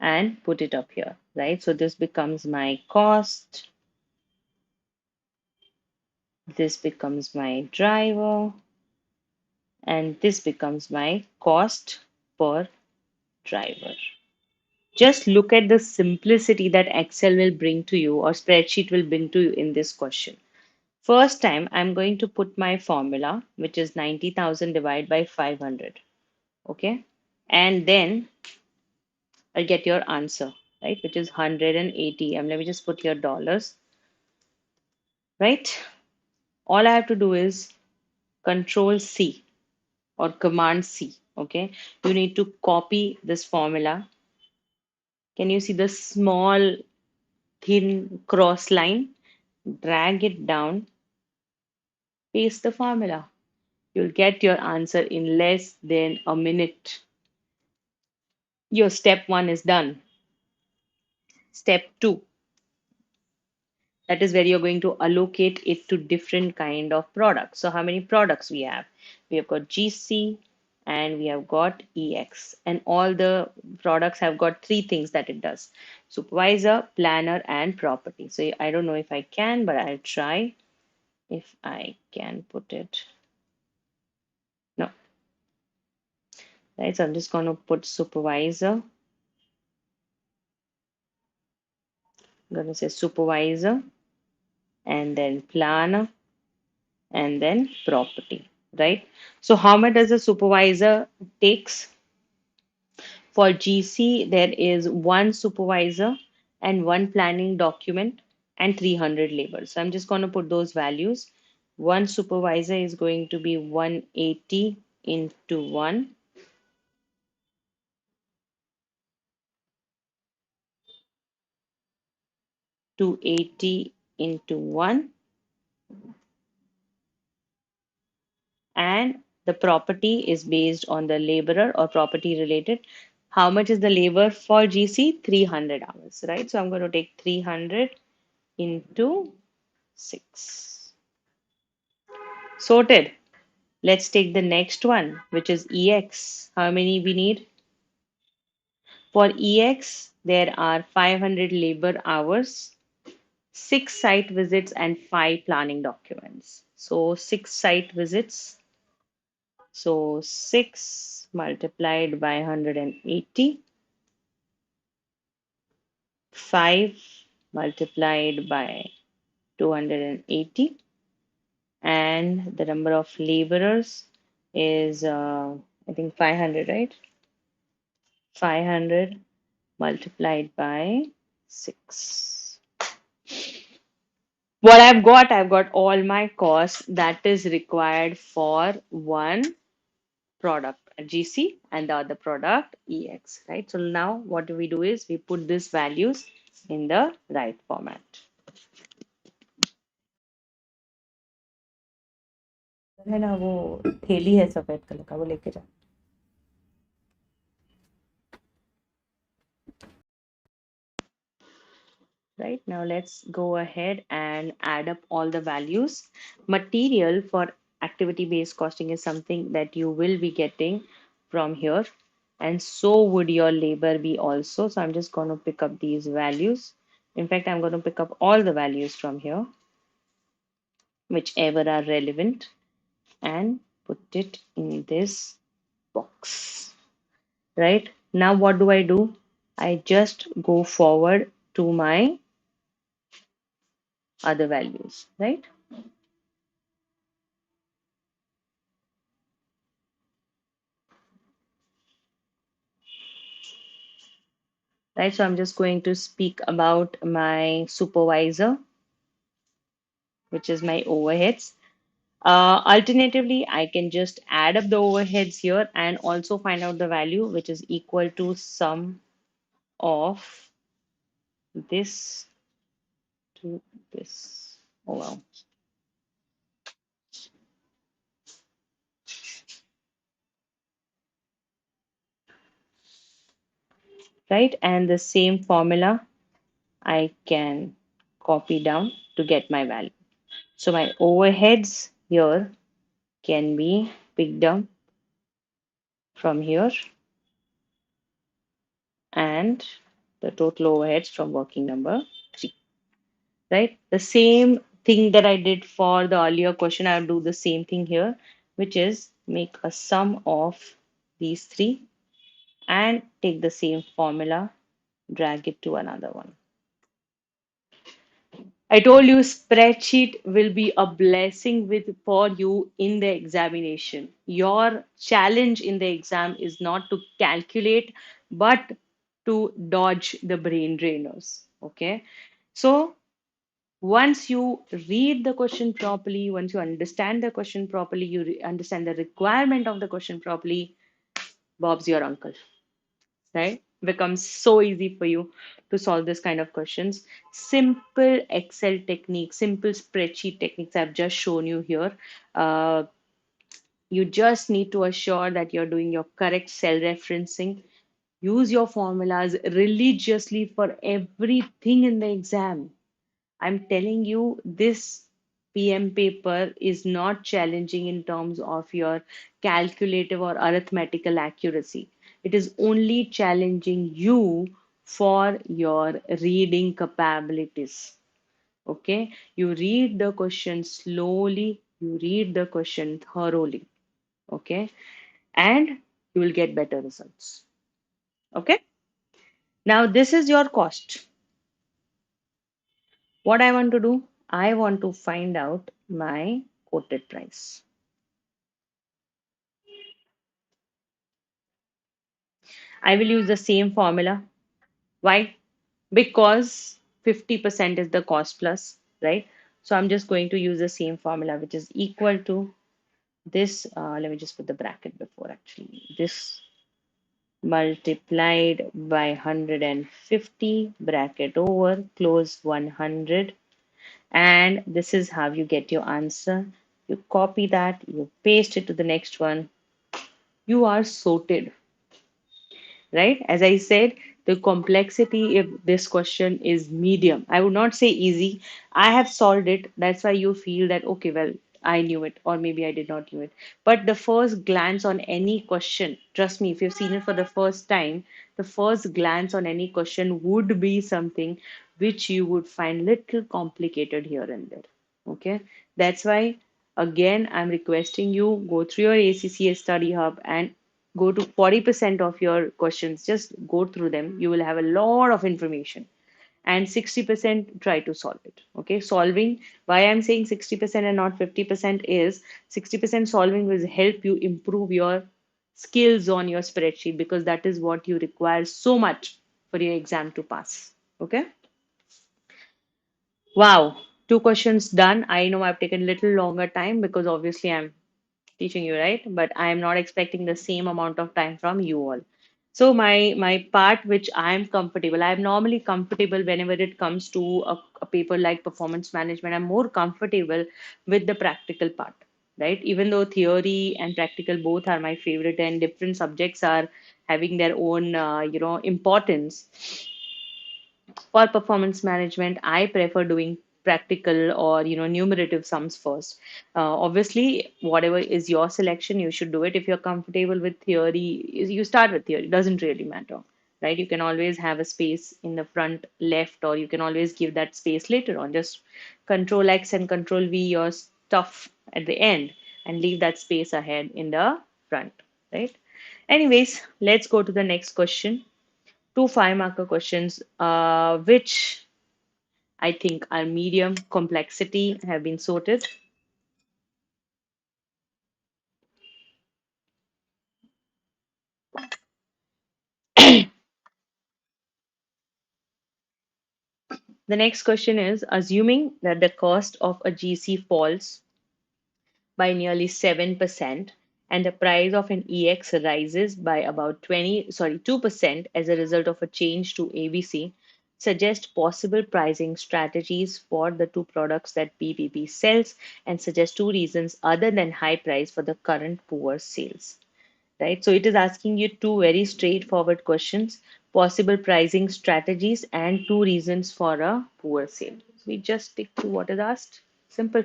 S1: and put it up here, right? So this becomes my cost. This becomes my driver, and this becomes my cost per driver. Just look at the simplicity that Excel will bring to you or spreadsheet will bring to you in this question. First time, I'm going to put my formula, which is 90,000 divided by 500. Okay. And then I'll get your answer, right? Which is 180. And let me just put here dollars, right? All I have to do is Control C or Command C. Okay. You need to copy this formula. Can you see the small thin cross line? Drag it down, paste the formula. You'll get your answer in less than a minute. Your step one is done. Step two, that is where you're going to allocate it to different kind of products. So how many products we have? We have got GC and we have got EX. And all the products have got three things that it does: supervisor, planner, and property. So I don't know if I can, but I'll try if I can put it. No, right? So I'm just going to put supervisor. I'm going to say supervisor and then planner and then property, right? So how much does a supervisor takes? For GC, there is one supervisor and one planning document and 300 labors. So I'm just going to put those values. One supervisor is going to be 180 into 1, 280 into 1, and the property is based on the laborer or property related. How much is the labor for GC? 300 hours, right? So I'm going to take 300 into 6. Sorted. Let's take the next one, which is EX. How many we need? For EX, there are 500 labor hours, 6 site visits, and 5 planning documents. So 6 site visits. So 6 multiplied by 180, 5 multiplied by 280, and the number of laborers is, I think, 500, right? 500 multiplied by 6. What I've got all my costs that is required for one product, GC, and the other product, EX, right? So now what we do is we put these values in the right format.
S3: है ना वो थैली है सफेद colour का वो लेके जा
S1: Right, now let's go ahead and add up all the values. Material for activity-based costing is something that you will be getting from here, and so would your labor be also. So I'm just going to pick up these values. In fact, I'm going to pick up all the values from here, whichever are relevant, and put it in this box. Right, now what do? I just go forward to my other values, right? Right, so I'm just going to speak about my supervisor, which is my overheads. Alternatively, I can just add up the overheads here and also find out the value, which is equal to sum of this to this. Oh wow. Right, and the same formula I can copy down to get my value. So my overheads here can be picked up from here, and the total overheads from working number 3. Right? The same thing that I did for the earlier question, I'll do the same thing here, which is make a sum of these three and take the same formula, drag it to another one. I told you spreadsheet will be a blessing with for you in the examination. Your challenge in the exam is not to calculate, but to dodge the brain drainers. Okay. So once you read the question properly, once you understand the question properly, you understand the requirement of the question properly, Bob's your uncle, right? Becomes so easy for you to solve this kind of questions. Simple Excel techniques, simple spreadsheet techniques I've just shown you here. Uh, you just need to assure that you're doing your correct cell referencing. Use your formulas religiously for everything in the exam. I'm telling you, this PM paper is not challenging in terms of your calculative or arithmetical accuracy. It is only challenging you for your reading capabilities. Okay, you read the question slowly, you read the question thoroughly. Okay, and you will get better results. Okay, now this is your cost. What I want to do, I want to find out my quoted price. I will use the same formula. Why? Because 50% is the cost plus, right? So I'm just going to use the same formula, which is equal to this. Let me just put the bracket before actually. This multiplied by 150, bracket over, close 100. And this is how you get your answer. You copy that, you paste it to the next one. You are sorted, right? As I said, the complexity of this question is medium. I would not say easy. I have solved it. That's why you feel that, okay, well, I knew it, or maybe I did not knew it. But the first glance on any question, trust me, if you've seen it for the first time, the first glance on any question would be something which you would find little complicated here and there. Okay, that's why again I'm requesting you go through your ACCA study hub and go to 40% of your questions, just go through them. You will have a lot of information, and 60% try to solve it. Okay, solving, why I'm saying 60% and not 50% is 60% solving will help you improve your skills on your spreadsheet, because that is what you require so much for your exam to pass. Okay, wow, two questions done. I know I've taken a little longer time because obviously I'm teaching you, right? But I am not expecting the same amount of time from you all. So my part which I am comfortable, I am normally comfortable whenever it comes to a paper like performance management. I'm more comfortable with the practical part, right? Even though theory and practical both are my favorite, and different subjects are having their own importance, for performance management, I prefer doing practical or numerative sums first. Obviously, whatever is your selection, you should do it. If you're comfortable with theory, you start with theory. It doesn't really matter, right? You can always have a space in the front left, or you can always give that space later on. Just Control X and Control V your stuff at the end, and leave that space ahead in the front, right? Anyways, let's go to the next question. Two 5 marker questions, which I think are medium complexity, have been sorted. The next question is, assuming that the cost of a GC falls by nearly 7% and the price of an EX rises by about 2% as a result of a change to ABC, suggest possible pricing strategies for the two products that BBB sells, and suggest two reasons other than high price for the current poor sales. Right? So it is asking you two very straightforward questions: possible pricing strategies and two reasons for a poor sale. So we just stick to what is asked. Simple.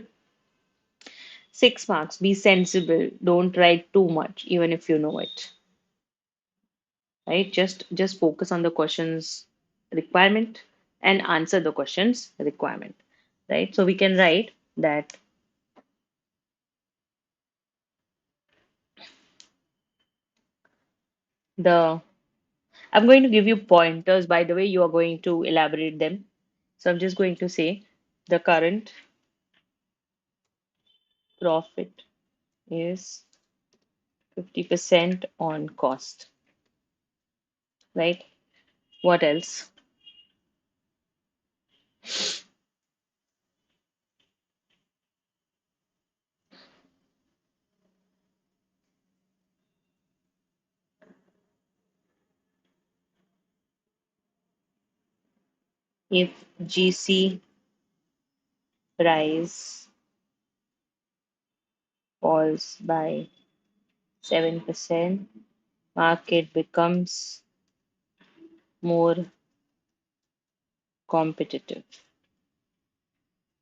S1: 6 marks. Be sensible. Don't write too much, even if you know it. Right? Just focus on the question's requirement and answer the question's requirement. Right? So we can write that the I'm going to give you pointers. By the way, you are going to elaborate them. So I'm just going to say the current profit is 50% on cost, right? What else? If GC price falls by 7%, market becomes more competitive.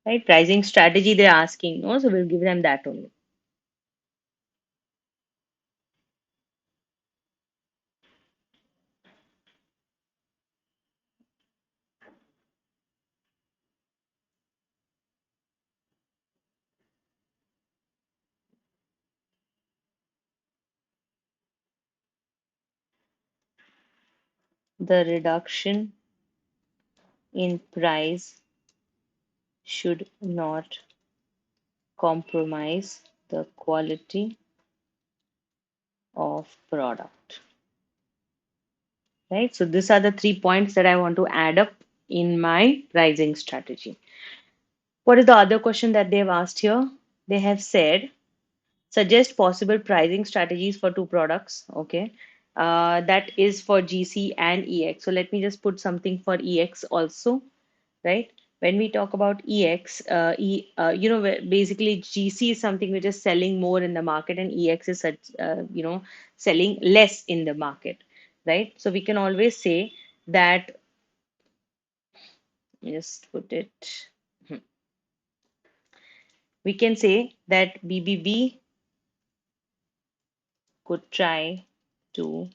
S1: right? Pricing strategy they're asking, no? So we'll give them that only. The reduction in price should not compromise the quality of product, right? So these are the 3 points that I want to add up in my pricing strategy. What is the other question that they've asked here? They have said suggest possible pricing strategies for two products. Okay. That is for GC and EX. So let me just put something for EX also, right? When we talk about EX, basically GC is something which is selling more in the market, and EX is selling less in the market, right? So we can always say that, just put it, we can say that BBB could try to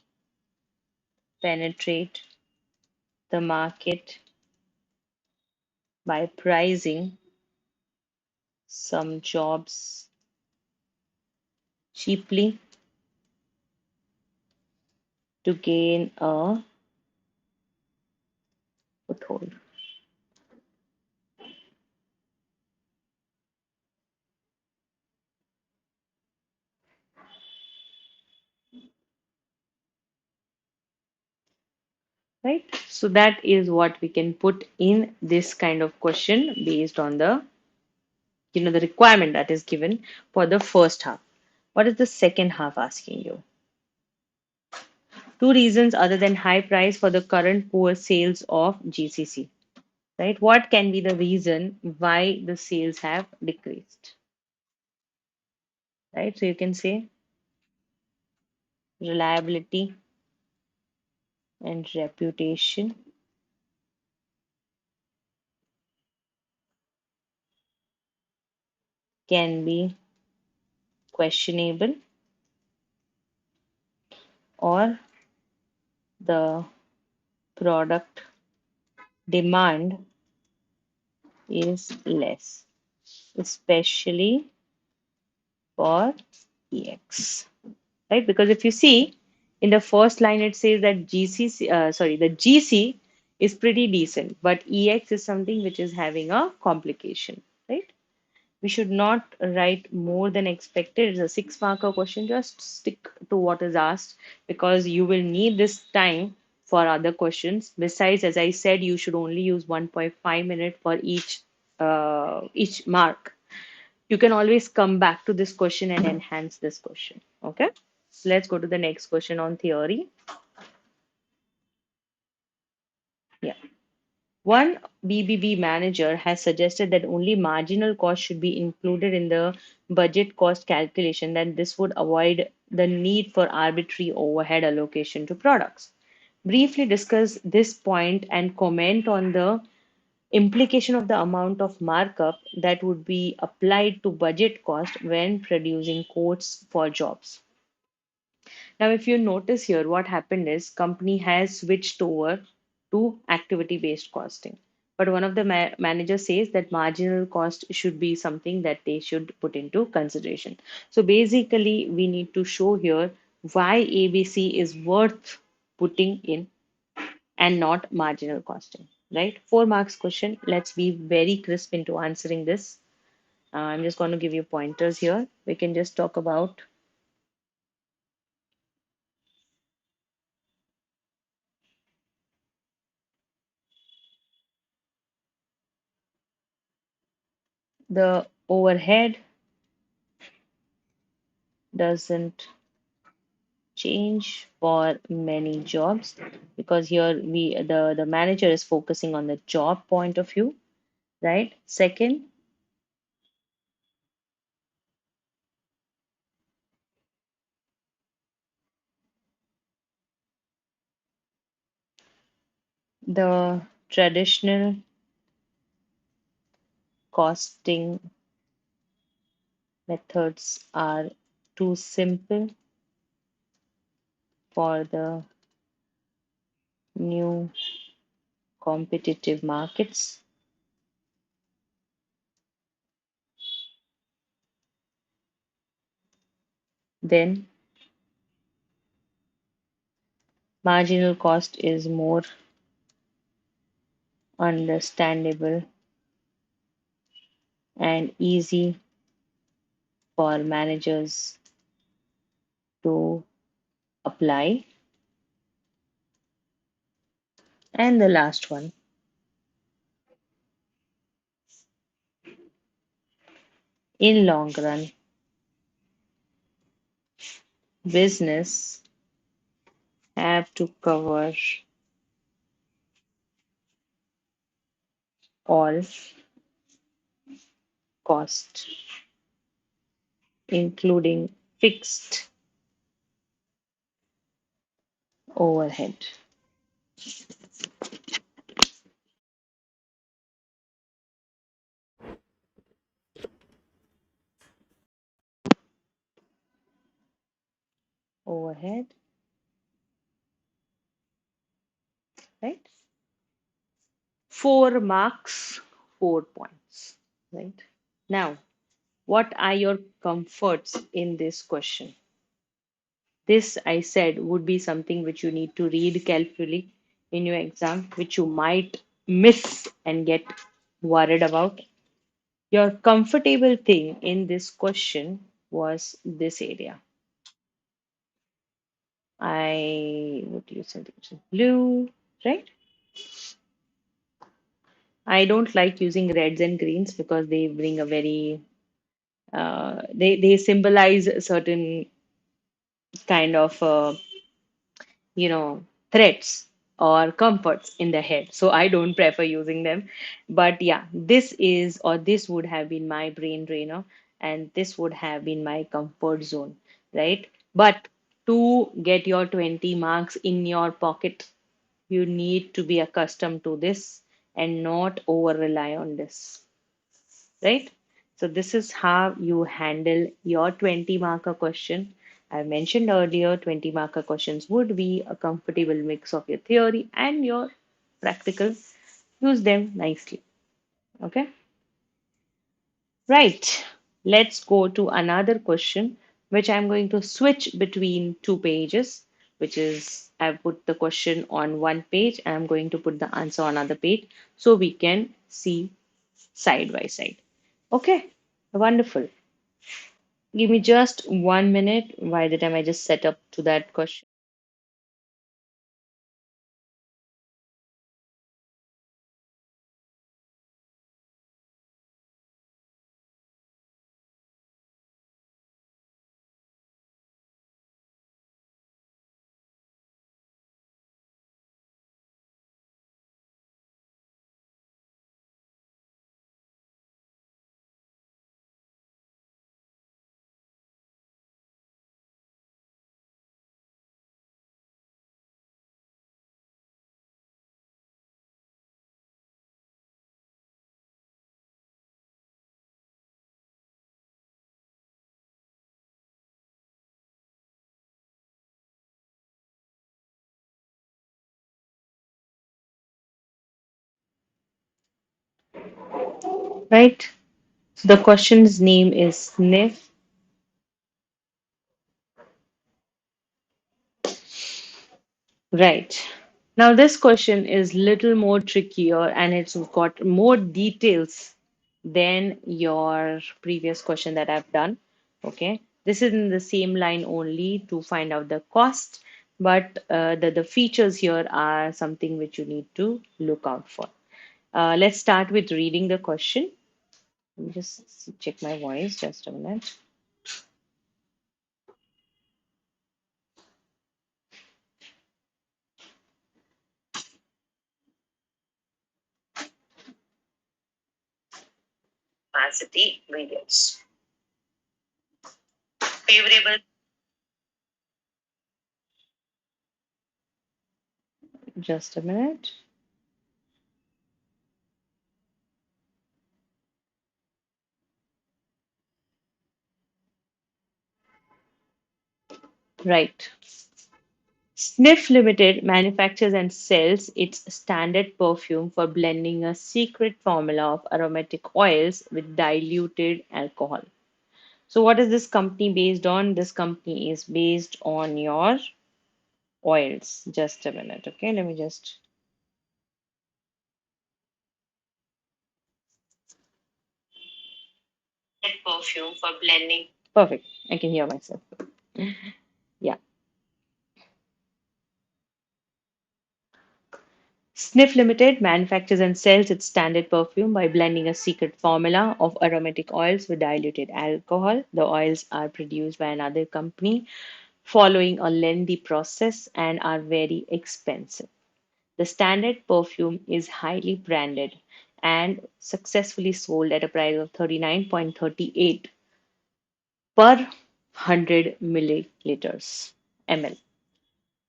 S1: penetrate the market by pricing some jobs cheaply to gain a foothold. Right? So that is what we can put in this kind of question based on the requirement that is given for the first half. What is the second half asking you? Two reasons other than high price for the current poor sales of GCC. Right? What can be the reason why the sales have decreased? Right? So you can say reliability and reputation can be questionable, or the product demand is less, especially for EX, right? Because if you see in the first line, it says that the GC is pretty decent, but EX is something which is having a complication, right? We should not write more than expected. It's a 6 marker question. Just stick to what is asked, because you will need this time for other questions. Besides, as I said, you should only use 1.5 minutes for each mark. You can always come back to this question and enhance this question. Okay. So let's go to the next question on theory. Yeah. One BBB manager has suggested that only marginal cost should be included in the budget cost calculation, that this would avoid the need for arbitrary overhead allocation to products. Briefly discuss this point and comment on the implication of the amount of markup that would be applied to budget cost when producing quotes for jobs. Now, if you notice here, what happened is company has switched over to activity-based costing. But one of the managers says that marginal cost should be something that they should put into consideration. So basically, we need to show here why ABC is worth putting in and not marginal costing, right? 4 marks question. Let's be very crisp into answering this. I'm just going to give you pointers here. We can just talk about the overhead doesn't change for many jobs, because here the manager is focusing on the job point of view, right? Second, the traditional costing methods are too simple for the new competitive markets. Then marginal cost is more understandable and easy for managers to apply. And the last one, in long run, business have to cover all cost, including fixed overhead. Overhead, right? 4 marks, 4 points, right? Now, what are your comforts in this question? This, I said, would be something which you need to read carefully in your exam, which you might miss and get worried about. Your comfortable thing in this question was this area. I would use something which is blue, right? I don't like using reds and greens because they bring a very they symbolize a certain kind of threats or comforts in the head, so I don't prefer using them. But yeah, this is, or this would have been my brain drainer, and this would have been my comfort zone, right? But to get your 20 marks in your pocket, you need to be accustomed to this and not over rely on this, right? So this is how you handle your 20 marker question. I mentioned earlier 20 marker questions would be a comfortable mix of your theory and your practical. Use them nicely. Okay, right. Let's go to another question, which I'm going to switch between two pages, which is I've put the question on one page and I'm going to put the answer on another page so we can see side by side. Okay, wonderful. Give me just 1 minute by the time I just set up to that question. Right? So the question's name is sniff. Right. Now this question is little more trickier and it's got more details than your previous question that I've done. Okay. This is in the same line only to find out the cost, but the features here are something which you need to look out for. Let's start with reading the question. Let me just check my voice just a minute. Capacity variance. Favorable. Just a minute. Right. Sniff Limited manufactures and sells its standard perfume for blending a secret formula of aromatic oils with diluted alcohol. So, what is this company based on? This company is based on your oils. Just a minute, okay? Let me just. Perfume for blending. Perfect. I can hear myself. Yeah. Sniff Limited manufactures and sells its standard perfume by blending a secret formula of aromatic oils with diluted alcohol. The oils are produced by another company following a lengthy process and are very expensive. The standard perfume is highly branded and successfully sold at a price of 39.38 per 100 milliliters ml.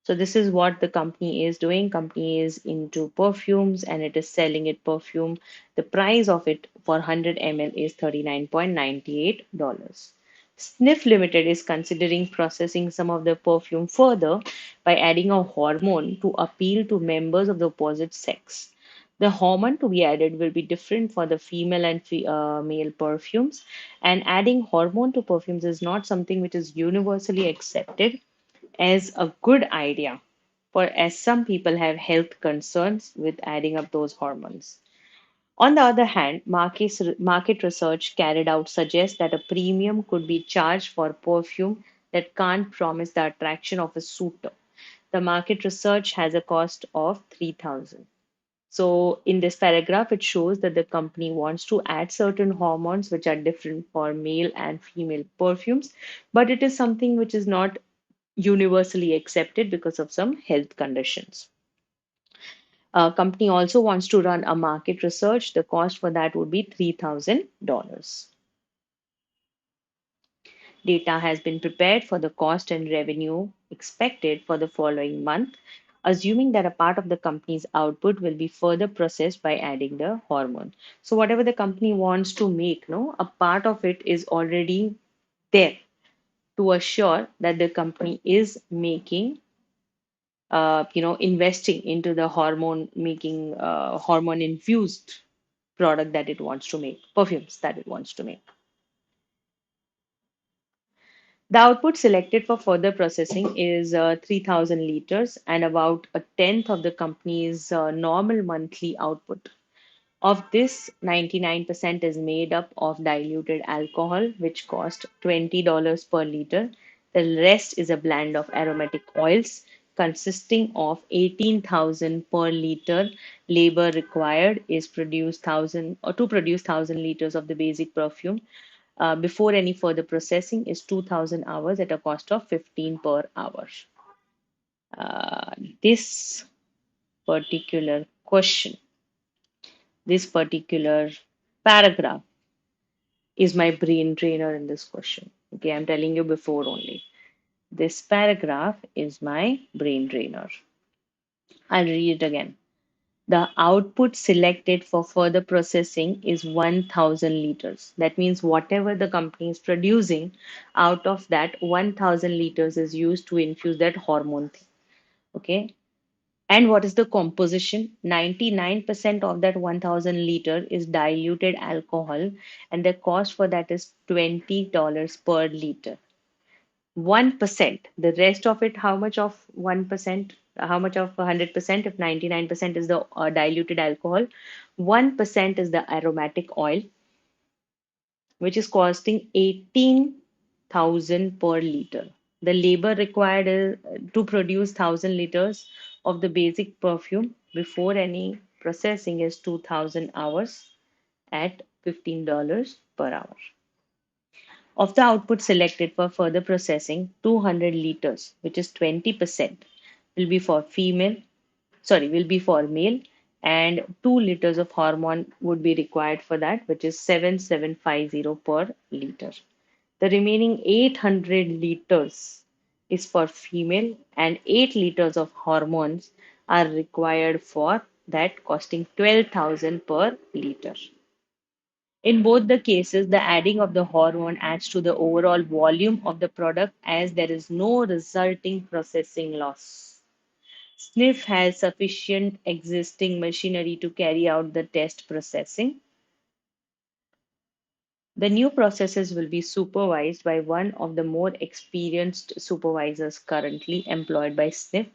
S1: So this is what the company is doing. Company is into perfumes and it is selling it perfume. The price of it for 100 ml is $39.98. Sniff Limited is considering processing some of the perfume further by adding a hormone to appeal to members of the opposite sex. The hormone to be added will be different for the female and male perfumes, and adding hormone to perfumes is not something which is universally accepted as a good idea for as some people have health concerns with adding up those hormones. On the other hand, market research carried out suggests that a premium could be charged for perfume that can't promise the attraction of a suitor. The market research has a cost of 3,000. So in this paragraph, it shows that the company wants to add certain hormones which are different for male and female perfumes, but it is something which is not universally accepted because of some health conditions. A company also wants to run a market research. The cost for that would be $3,000. Data has been prepared for the cost and revenue expected for the following month, assuming that a part of the company's output will be further processed by adding the hormone. So whatever the company wants to make, no, a part of it is already there to assure that the company is making investing into the hormone infused product that it wants to make, perfumes that it wants to make. The output selected for further processing is 3,000 liters and about a tenth of the company's normal monthly output. Of this, 99% is made up of diluted alcohol, which cost $20 per liter. The rest is a blend of aromatic oils consisting of 18,000 per liter. Labor required is produce 1,000 or to produce 1,000 liters of the basic perfume. Before any further processing is 2,000 hours at a cost of 15 per hour. This particular question, this particular paragraph is my brain drainer in this question. Okay, I'm telling you before only. This paragraph is my brain drainer. I'll read it again. The output selected for further processing is 1,000 liters. That means whatever the company is producing, out of that 1,000 liters is used to infuse that hormone thing. Okay. And what is the composition? 99% of that 1,000 liter is diluted alcohol, and the cost for that is $20 per liter. 1%, the rest of it, how much of 1%, how much of 100%, if 99% is the diluted alcohol, 1% is the aromatic oil, which is costing 18,000 per liter. The labor required to produce 1,000 liters of the basic perfume before any processing is 2,000 hours at $15 per hour. Of the output selected for further processing, 200 liters, which is 20%, will be for will be for male, and 2 liters of hormone would be required for that, which is 7,750 per liter. The remaining 800 liters is for female, and 8 liters of hormones are required for that, costing 12,000 per liter. In both the cases, the adding of the hormone adds to the overall volume of the product as there is no resulting processing loss. SNF has sufficient existing machinery to carry out the test processing. The new processes will be supervised by one of the more experienced supervisors currently employed by SNF.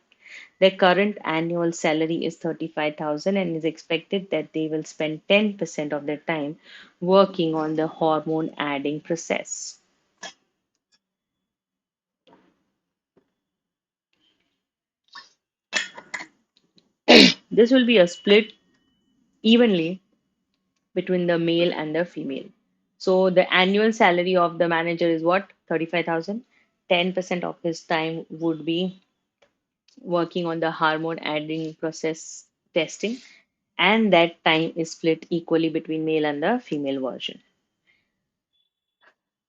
S1: Their current annual salary is 35,000 and is expected that they will spend 10% of their time working on the hormone adding process. This will be a split evenly between the male and the female. So the annual salary of the manager is what? 35,000. 10% of his time would be working on the hormone adding process testing, and that time is split equally between male and the female version.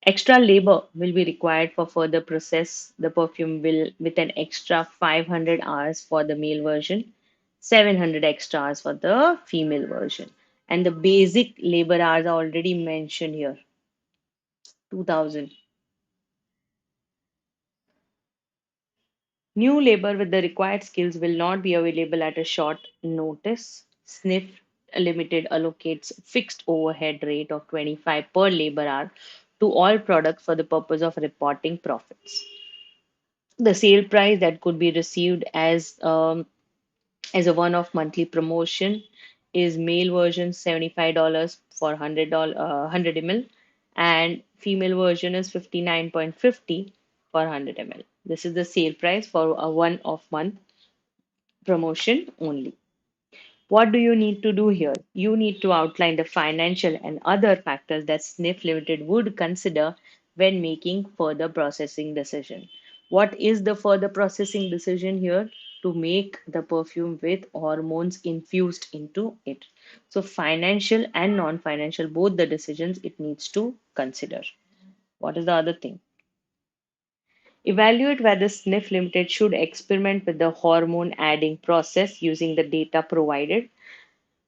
S1: Extra labor will be required for further process the perfume will with an extra 500 hours for the male version, 700 extra hours for the female version. And the basic labor hours are already mentioned here, 2000. New labor with the required skills will not be available at a short notice. Sniff Limited allocates fixed overhead rate of 25 per labor hour to all products for the purpose of reporting profits. The sale price that could be received as a one-off monthly promotion is male version $75 for $100 ml, and female version is 59.50 for 100 ml. This is the sale price for a one-off month promotion only. What do you need to do here? You need to outline the financial and other factors that Sniff Limited would consider when making further processing decision. What is the further processing decision here? To make the perfume with hormones infused into it. So financial and non-financial, both the decisions it needs to consider. What is the other thing? Evaluate whether Sniff Limited should experiment with the hormone adding process using the data provided.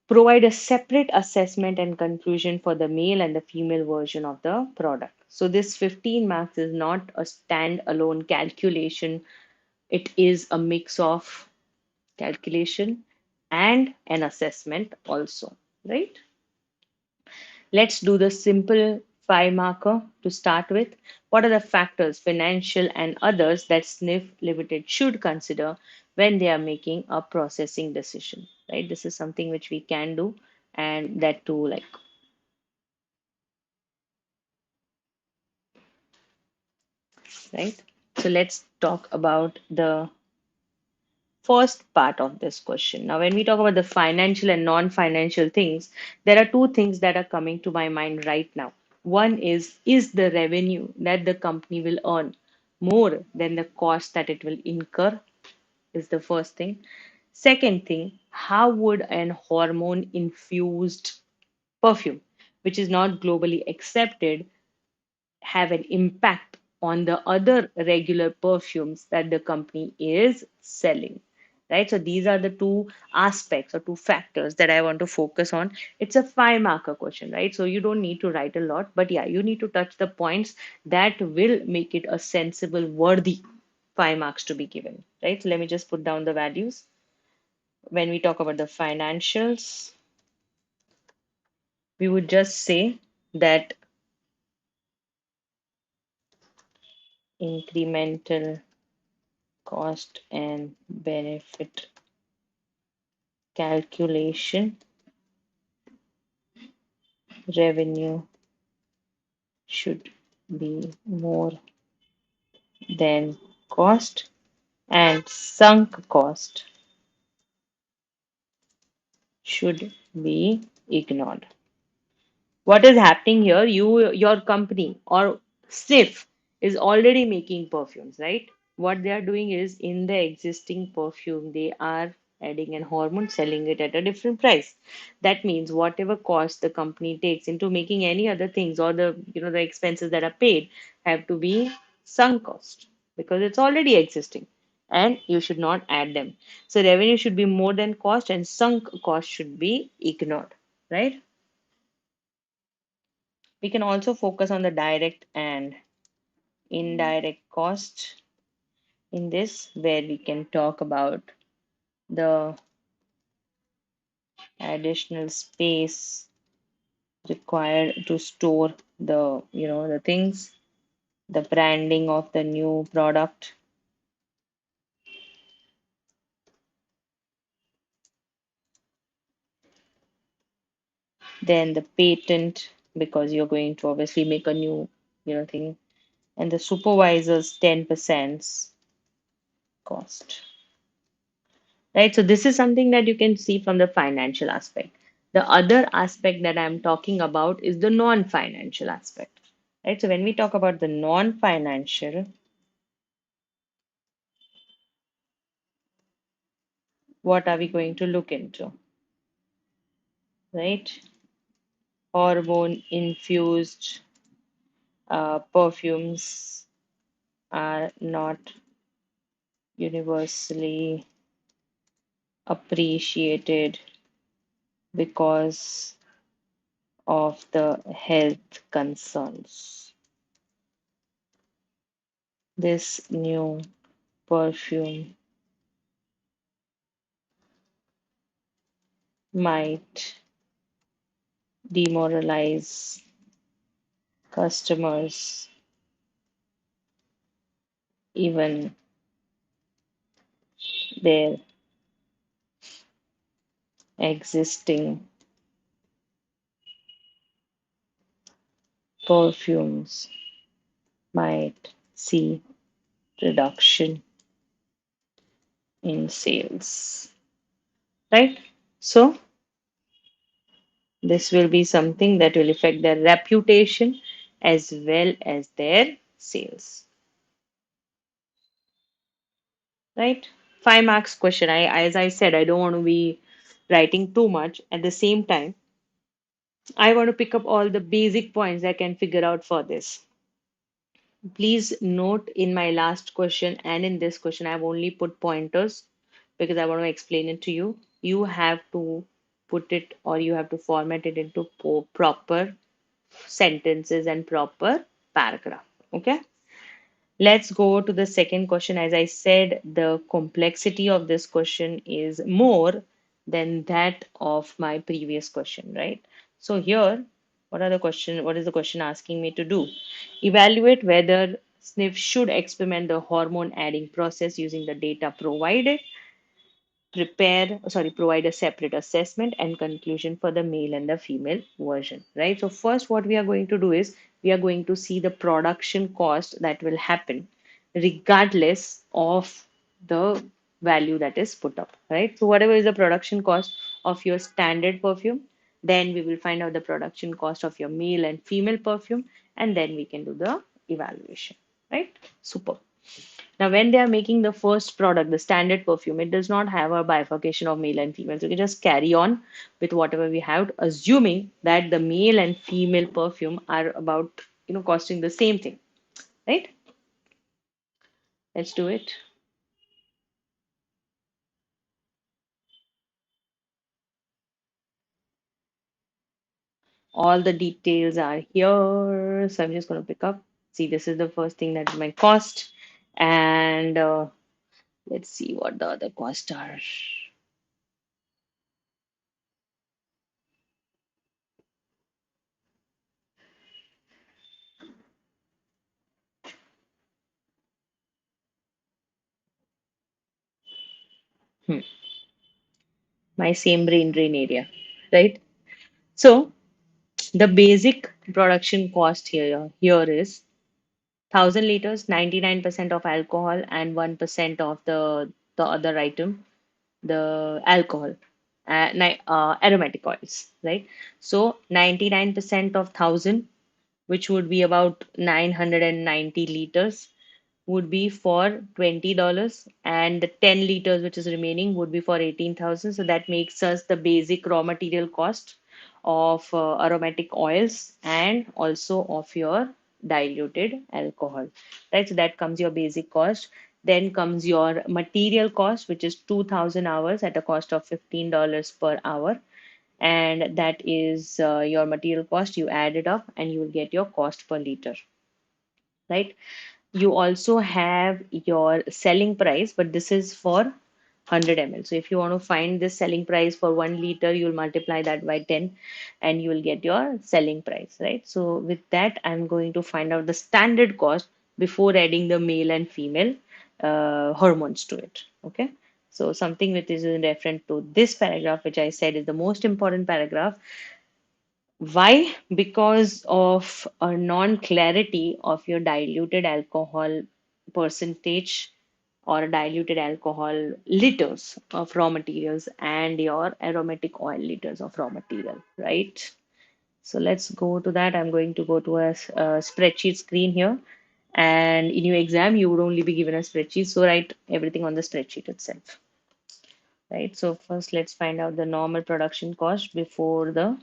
S1: Provide a separate assessment and conclusion for the male and the female version of the product. So this 15 marks is not a standalone calculation. It is a mix of calculation and an assessment also, right? Let's do the simple 5 marker to start with. What are the factors, financial and others, that Sniff Limited should consider when they are making a processing decision, right? This is something which we can do, and that too, like, right? So let's talk about the first part of this question. Now, when we talk about the financial and non financial things, there are two things that are coming to my mind right now. One is the revenue that the company will earn more than the cost that it will incur? Is the first thing. Second thing, how would an hormone infused perfume, which is not globally accepted, have an impact on the other regular perfumes that the company is selling, right? So these are the two aspects or two factors that I want to focus on. It's a 5 marker question, right? So you don't need to write a lot, but yeah, you need to touch the points that will make it a sensible worthy 5 marks to be given, right? So let me just put down the values. When we talk about the financials, we would just say that incremental cost and benefit calculation, revenue should be more than cost, and sunk cost should be ignored. What is happening here? Your company or SIF is already making perfumes, right? What they are doing is, in the existing perfume, they are adding an hormone, selling it at a different price. That means whatever cost the company takes into making any other things, or the expenses that are paid, have to be sunk cost because it's already existing, and you should not add them. So revenue should be more than cost, and sunk cost should be ignored, right? We can also focus on the direct and indirect cost in this, where we can talk about the additional space required to store the things, the branding of the new product, then the patent, because you're going to obviously make a new thing, and the supervisor's 10% cost. Right? So this is something that you can see from the financial aspect. The other aspect that I'm talking about is the non-financial aspect. Right? So when we talk about the non-financial, what are we going to look into? Right? Hormone infused perfumes are not universally appreciated because of the health concerns. This new perfume might demoralize customers, even their existing perfumes might see reduction in sales. Right? So, this will be something that will affect their reputation as well as their sales. Right? 5 marks question. As I said, I don't want to be writing too much. At the same time, I want to pick up all the basic points I can figure out for this. Please note, in my last question and in this question, I've only put pointers because I want to explain it to you. You have to put it, or you have to format it into proper sentences and proper paragraph. Okay. Let's go to the second question. As I said, the complexity of this question is more than that of my previous question, right? So here, what is the question asking me to do? Evaluate whether SNF should experiment the hormone adding process using the data provided, provide a separate assessment and conclusion for the male and the female version, right? So first, what we are going to do is we are going to see the production cost that will happen regardless of the value that is put up, right? So whatever is the production cost of your standard perfume, then we will find out the production cost of your male and female perfume, and then we can do the evaluation, right? Super. Now, when they are making the first product, the standard perfume, it does not have a bifurcation of male and female. So we can just carry on with whatever we have, assuming that the male and female perfume are about, costing the same thing, right? Let's do it. All the details are here. So I'm just going to pick up. See, this is the first thing that is my cost. And let's see what the other costs are. Hmm. My same brain drain area, right? So the basic production cost here is 1,000 liters, 99% of alcohol, and 1% of the other item, the alcohol, aromatic oils, right? So 99% of 1,000, which would be about 990 liters, would be for $20, and the 10 liters which is remaining would be for 18,000. So that makes us the basic raw material cost of aromatic oils and also of your diluted alcohol, right? So that comes your basic cost. Then comes your material cost, which is 2,000 hours at a cost of $15 per hour. and that is your material cost. You add it up and you will get your cost per liter, right? You also have your selling price, but this is for 100 ml. So if you want to find this selling price for 1 liter, you'll multiply that by 10 and you will get your selling price, right? So with that, I'm going to find out the standard cost before adding the male and female hormones to it. Okay. So something which is in reference to this paragraph, which I said is the most important paragraph. Why? Because of a non-clarity of your diluted alcohol percentage or diluted alcohol liters of raw materials and your aromatic oil liters of raw material, right? So let's go to that. I'm going to go to a spreadsheet screen here. And in your exam, you would only be given a spreadsheet. So write everything on the spreadsheet itself, right? So first, let's find out the normal production cost before the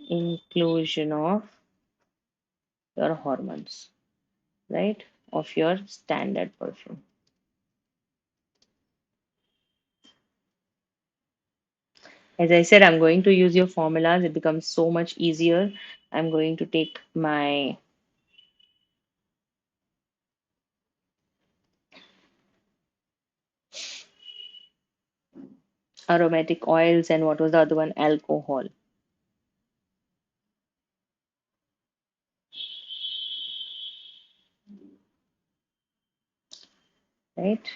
S1: inclusion of your hormones, right? Of your standard perfume. As I said, I'm going to use your formulas. It becomes so much easier. I'm going to take my aromatic oils and what was the other one? Alcohol, right?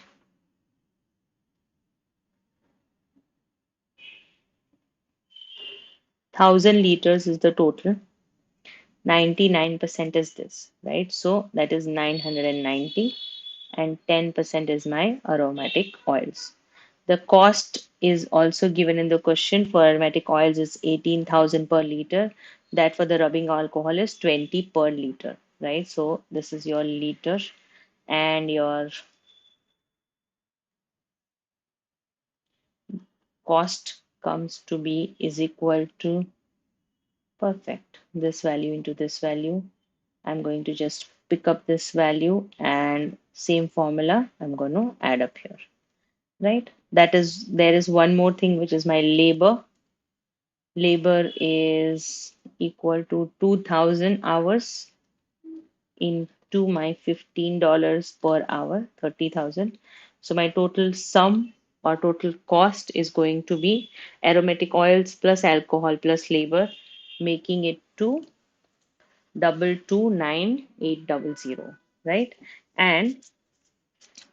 S1: 1,000 liters is the total. 99% is this, right? So that is 990 and 10% is my aromatic oils. The cost is also given in the question. For aromatic oils is 18,000 per liter. That for the rubbing alcohol is 20 per liter, right? So this is your liter and your cost comes to be is equal to perfect. This value into this value. I'm going to just pick up this value and same formula I'm going to add up here, right? That is, there is one more thing which is my labor. Labor is equal to 2,000 hours into my $15 per hour, 30,000. So my total sum or total cost is going to be aromatic oils plus alcohol plus labor, making it to 229,800, right? And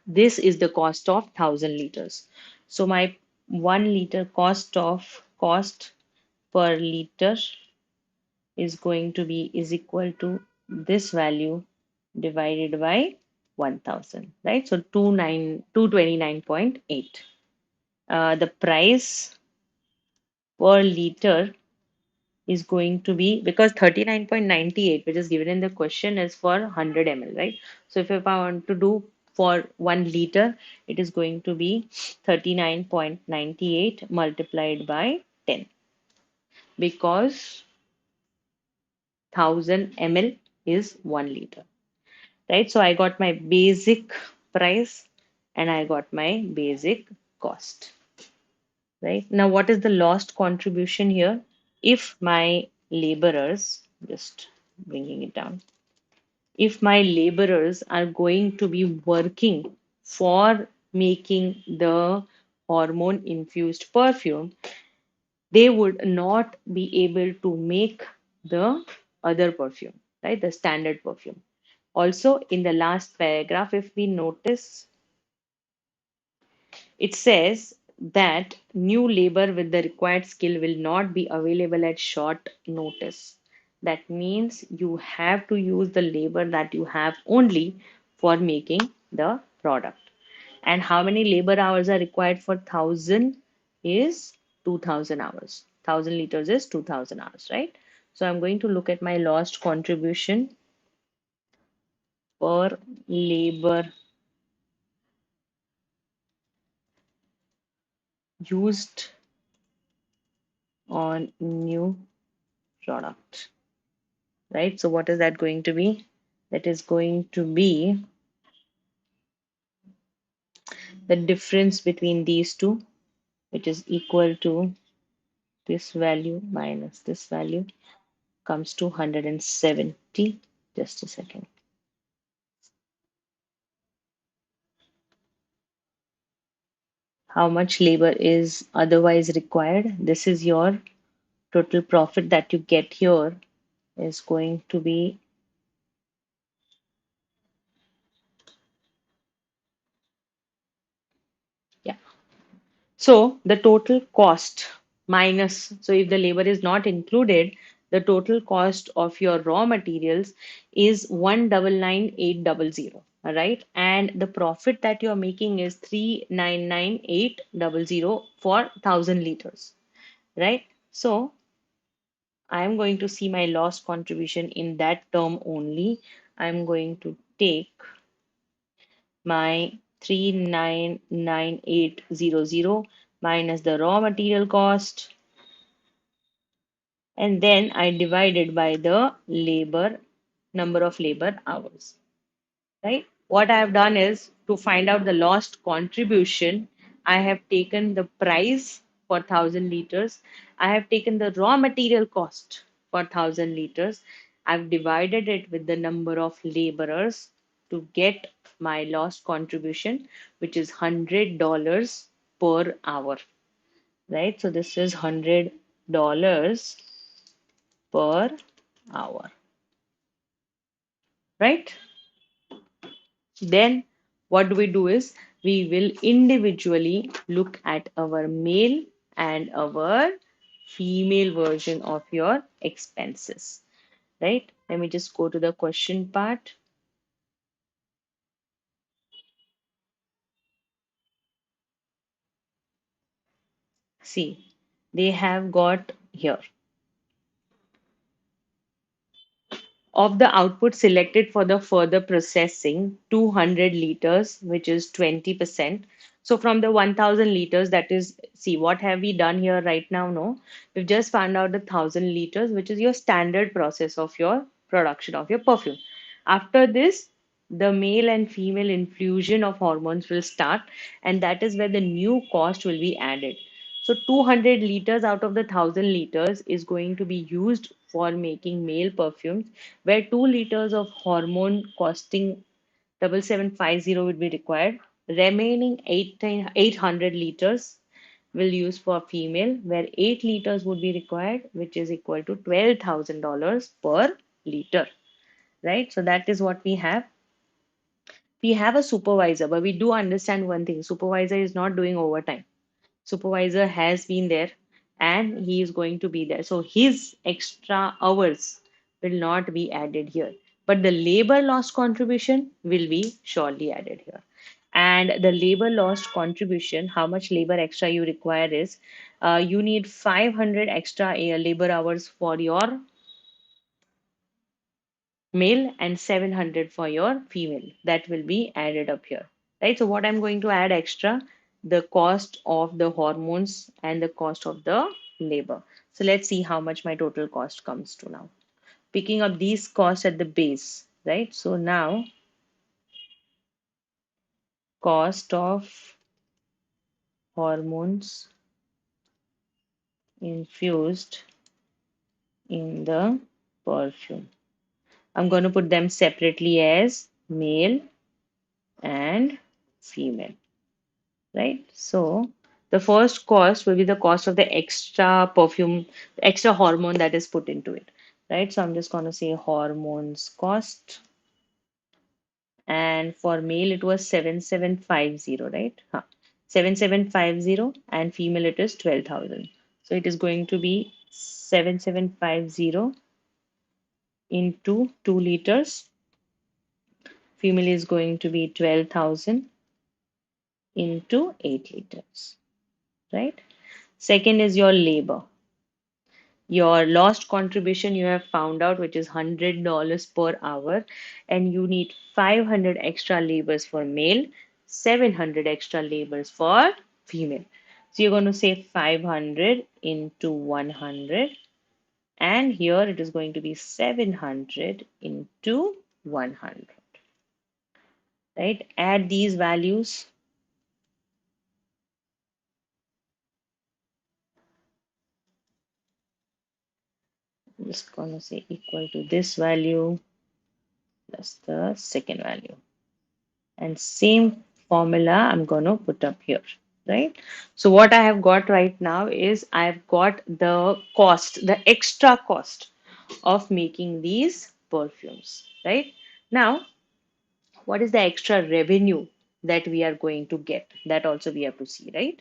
S1: this is the cost of 1,000 liters. So my 1 liter cost per liter is going to be is equal to this value divided by 1,000, right? So 229.8. The price per liter is going to be, because 39.98 which is given in the question is for 100 ml, right? So if I want to do for 1 liter, it is going to be 39.98 multiplied by 10, because 1,000 ml is 1 liter, right? So I got my basic price and I got my basic cost, right? Now, what is the lost contribution here? If my laborers, just bringing it down, if my laborers are going to be working for making the hormone infused perfume, they would not be able to make the other perfume, right? The standard perfume. Also, in the last paragraph, if we notice, it says that new labor with the required skill will not be available at short notice. That means you have to use the labor that you have only for making the product. And how many labor hours are required for 1,000 is 2,000 hours. 1,000 liters is 2,000 hours, right? So I'm going to look at my lost contribution per labor used on new product, right? So what is that going to be? That is going to be the difference between these two, which is equal to this value minus this value, comes to 170. Just a second. How much labor is otherwise required? This is your total profit that you get here is going to be, yeah. So the total cost minus, so if the labor is not included, the total cost of your raw materials is 199,800. All right. And the profit that you're making is 399,800 for 1,000 liters. Right. So I'm going to see my loss contribution in that term only. I'm going to take my 399,800 minus the raw material cost, and then I divide it by the labor number of labor hours, right? What I have done is to find out the lost contribution, I have taken the price for 1,000 liters, I have taken the raw material cost for 1,000 liters, I've divided it with the number of laborers to get my lost contribution, which is $100 per hour, right? So this is $100 per hour, right? Then what do we do is we will individually look at our male and our female version of your expenses, right? Let me just go to the question part. See, they have got here of the output selected for the further processing 200 liters, which is 20%. So from the 1000 liters, that is, see, what have we done here right now? No, we've just found out the 1000 liters, which is your standard process of your production of your perfume. After this, the male and female infusion of hormones will start, and that is where the new cost will be added. So 200 liters out of the 1,000 liters is going to be used for making male perfumes, where 2 liters of hormone costing 7750 would be required. Remaining 800 liters will use for female, where 8 liters would be required, which is equal to $12,000 per liter. Right? So that is what we have. We have a supervisor, but we do understand one thing: supervisor is not doing overtime. Supervisor has been there and he is going to be there. So his extra hours will not be added here. But the labor loss contribution will be surely added here. And the labor loss contribution, how much labor extra you require is you need 500 extra labor hours for your male and 700 for your female. That will be added up here, right? So what I'm going to add extra, the cost of the hormones and the cost of the labor. So let's see how much my total cost comes to now, picking up these costs at the base, right? So now cost of hormones infused in the perfume, I'm going to put them separately as male and female, right? So the first cost will be the cost of the extra perfume, extra hormone that is put into it, right? So I'm just going to say hormones cost. And for male, it was 7750, right? 7750, and female, it is 12,000. So it is going to be 7750 into 2 liters. Female is going to be 12,000 into 8 liters, right? Second is your labor. Your lost contribution you have found out, which is $100 per hour, and you need 500 extra labors for male, 700 extra labors for female. So you're going to say 500 into 100, and here it is going to be 700 into 100, right? Add these values. I'm just gonna say equal to this value plus the second value. And same formula I'm going to put up here, right? So what I have got right now is I've got the cost, the extra cost of making these perfumes, right? Now, what is the extra revenue that we are going to get? That also we have to see, right?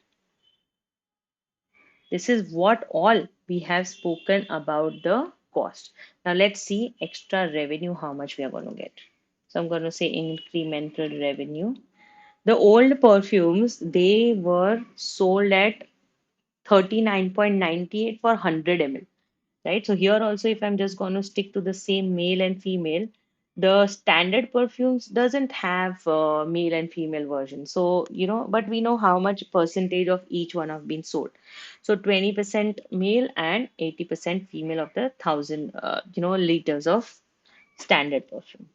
S1: This is what all we have spoken about the cost. Now let's see extra revenue, how much we are going to get. So I'm going to say incremental revenue. The old perfumes, they were sold at 39.98 for 100 ml, right? So here also, if I'm just going to stick to the same male and female, the standard perfumes doesn't have male and female version. So, but we know how much percentage of each one have been sold. So 20% male and 80% female of the 1,000, liters of standard perfume.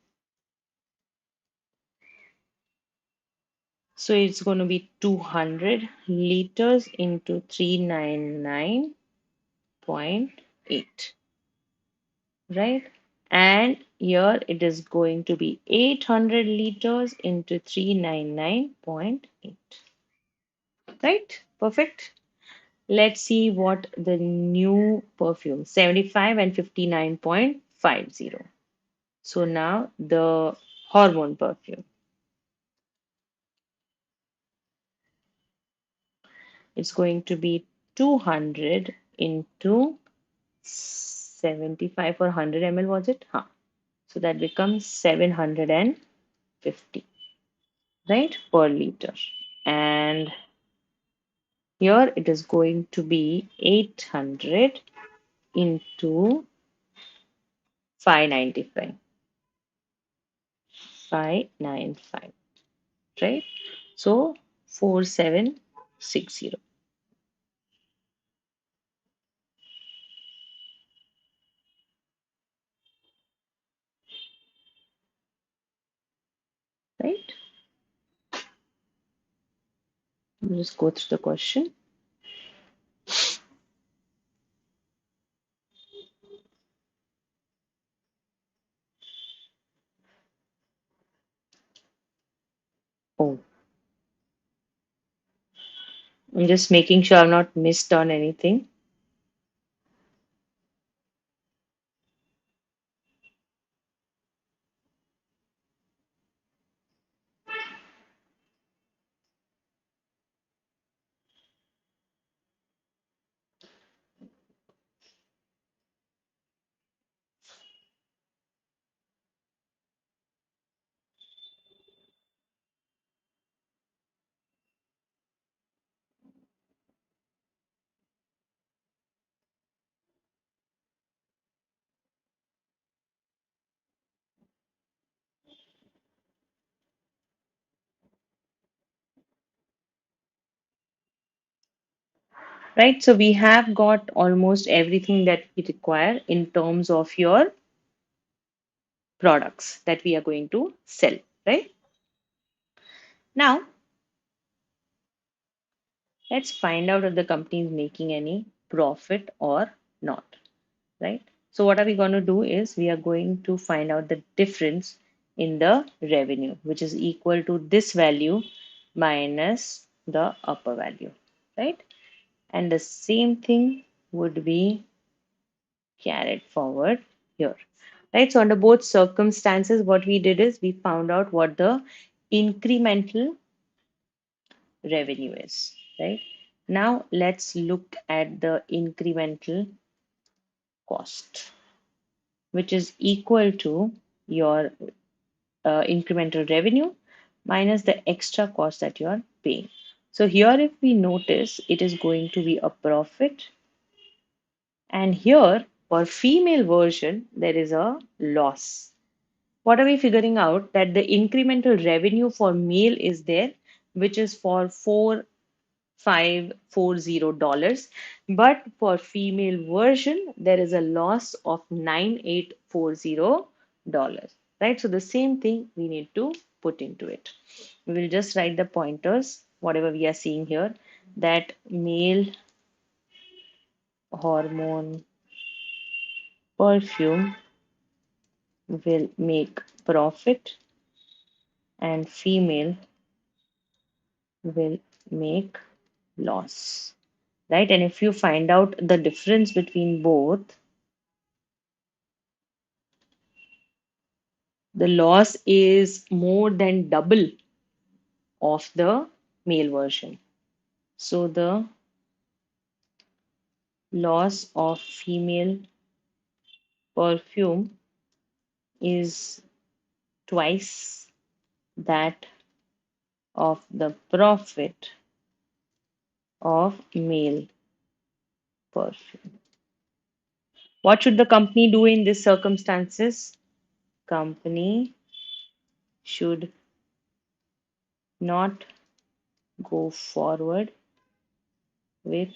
S1: So it's going to be 200 liters into 399.8, right? And here it is going to be 800 liters into 399.8, right? Perfect. Let's see what the new perfume 75 and 59.50. So now the hormone perfume, it's going to be 200 into 75 for 100 ml, was it? Huh. So that becomes 750, right, per liter. And here it is going to be 800 into 595, 595, right? So 4760, right? Let me just go through the question. Oh, I'm just making sure I've not missed on anything. Right, so we have got almost everything that we require in terms of your products that we are going to sell, right? Now, let's find out if the company is making any profit or not, right? So what are we going to do is we are going to find out the difference in the revenue, which is equal to this value minus the upper value, right? And the same thing would be carried forward here, right? So under both circumstances, what we did is we found out what the incremental revenue is, right? Now let's look at the incremental cost, which is equal to your incremental revenue minus the extra cost that you are paying. So here, if we notice, it is going to be a profit. And here, for female version, there is a loss. What are we figuring out? That the incremental revenue for male is there, which is for $4,540, but for female version there is a loss of $9,840, right? So the same thing we need to put into it. We will just write the pointers, whatever we are seeing here, that male hormone perfume will make profit and female will make loss, right? And if you find out the difference between both, the loss is more than double of the male version. So the loss of female perfume is twice that of the profit of male perfume. What should the company do in these circumstances? Company should not go forward with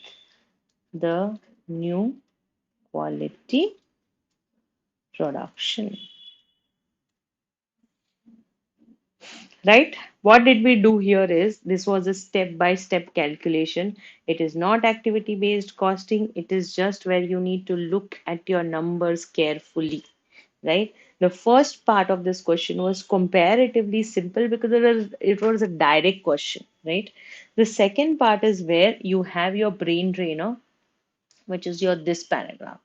S1: the new quality production. Right? What did we do here is this was a step by step calculation. It is not activity based costing, it is just where you need to look at your numbers carefully. Right? The first part of this question was comparatively simple because it was a direct question, right? The second part is where you have your brain drainer, which is your this paragraph,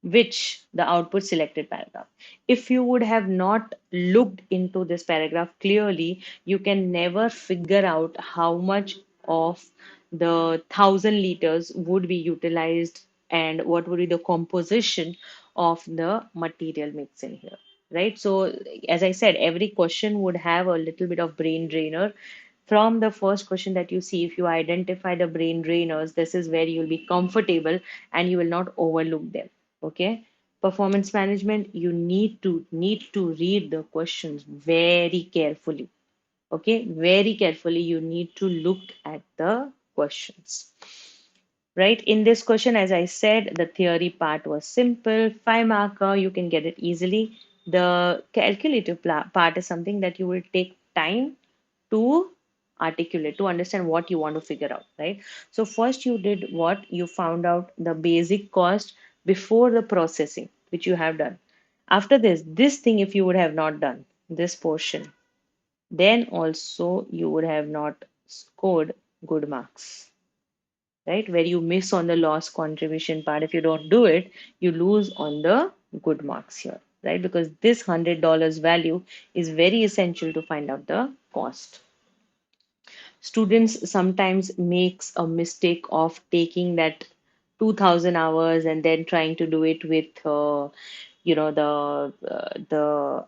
S1: which the output selected paragraph. If you would have not looked into this paragraph clearly, you can never figure out how much of the 1,000 liters would be utilized and what would be the composition of the material mix in here. Right. So, as I said, every question would have a little bit of brain drainer. From the first question that you see, if you identify the brain drainers, this is where you'll be comfortable and you will not overlook them. Okay. Performance management, you need to read the questions very carefully. Okay, very carefully. You need to look at the questions. Right. In this question, as I said, the theory part was simple, 5 marker, you can get it easily. The calculative part is something that you will take time to articulate, to understand what you want to figure out, right? So first you did what? You found out the basic cost before the processing, which you have done. After this thing, if you would have not done this portion, then also you would have not scored good marks, right? Where you miss on the loss contribution part. If you don't do it, you lose on the good marks here, right? Because this $100 value is very essential to find out the cost. Students sometimes makes a mistake of taking that 2,000 hours and then trying to do it with the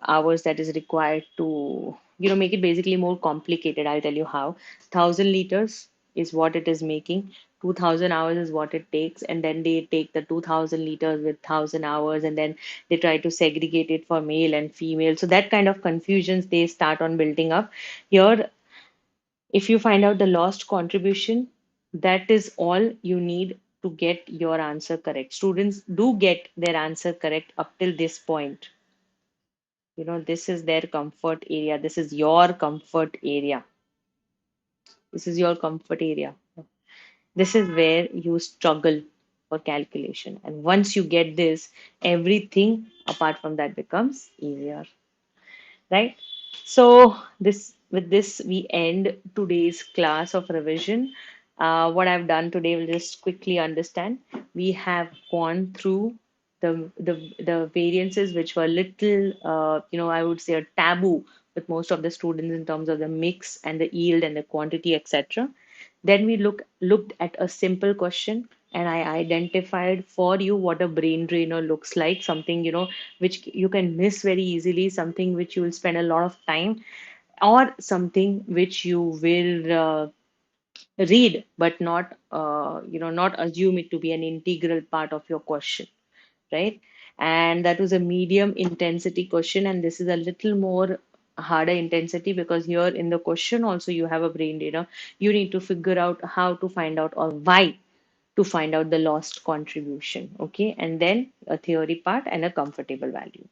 S1: hours that is required to make it basically more complicated. I'll tell you how. 1,000 liters is what it is making. 2,000 hours is what it takes, and then they take the 2,000 liters with 1,000 hours, and then they try to segregate it for male and female. So that kind of confusions they start on building up. Here, if you find out the lost contribution, that is all you need to get your answer correct. Students do get their answer correct up till this point. This is their comfort area. This is your comfort area. This is your comfort area. This is where you struggle for calculation. And once you get this, everything apart from that becomes easier, right? So this we end today's class of revision. What I've done today, we'll just quickly understand. We have gone through the variances which were little, I would say a taboo with most of the students in terms of the mix and the yield and the quantity, etc. Then we looked at a simple question, and I identified for you what a brain drainer looks like, something which you can miss very easily, something which you will spend a lot of time, or something which you will read but not assume it to be an integral part of your question, right? And that was a medium intensity question, and this is a little more harder intensity because here in the question also you have a brain data. You need to figure out how to find out or why to find out the lost contribution, okay? And then a theory part and a comfortable value,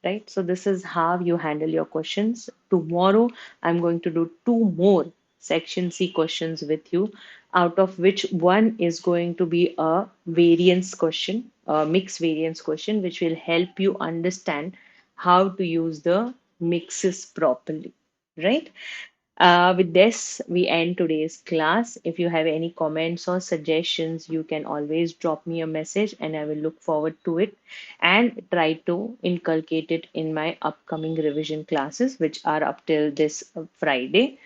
S1: right? So this is how you handle your questions. Tomorrow I'm going to do two more section C questions with you, out of which one is going to be a variance question, mixed variance question, which will help you understand how to use the mixes properly, right? With this, we end today's class. If you have any comments or suggestions, you can always drop me a message and I will look forward to it and try to inculcate it in my upcoming revision classes, which are up till this Friday.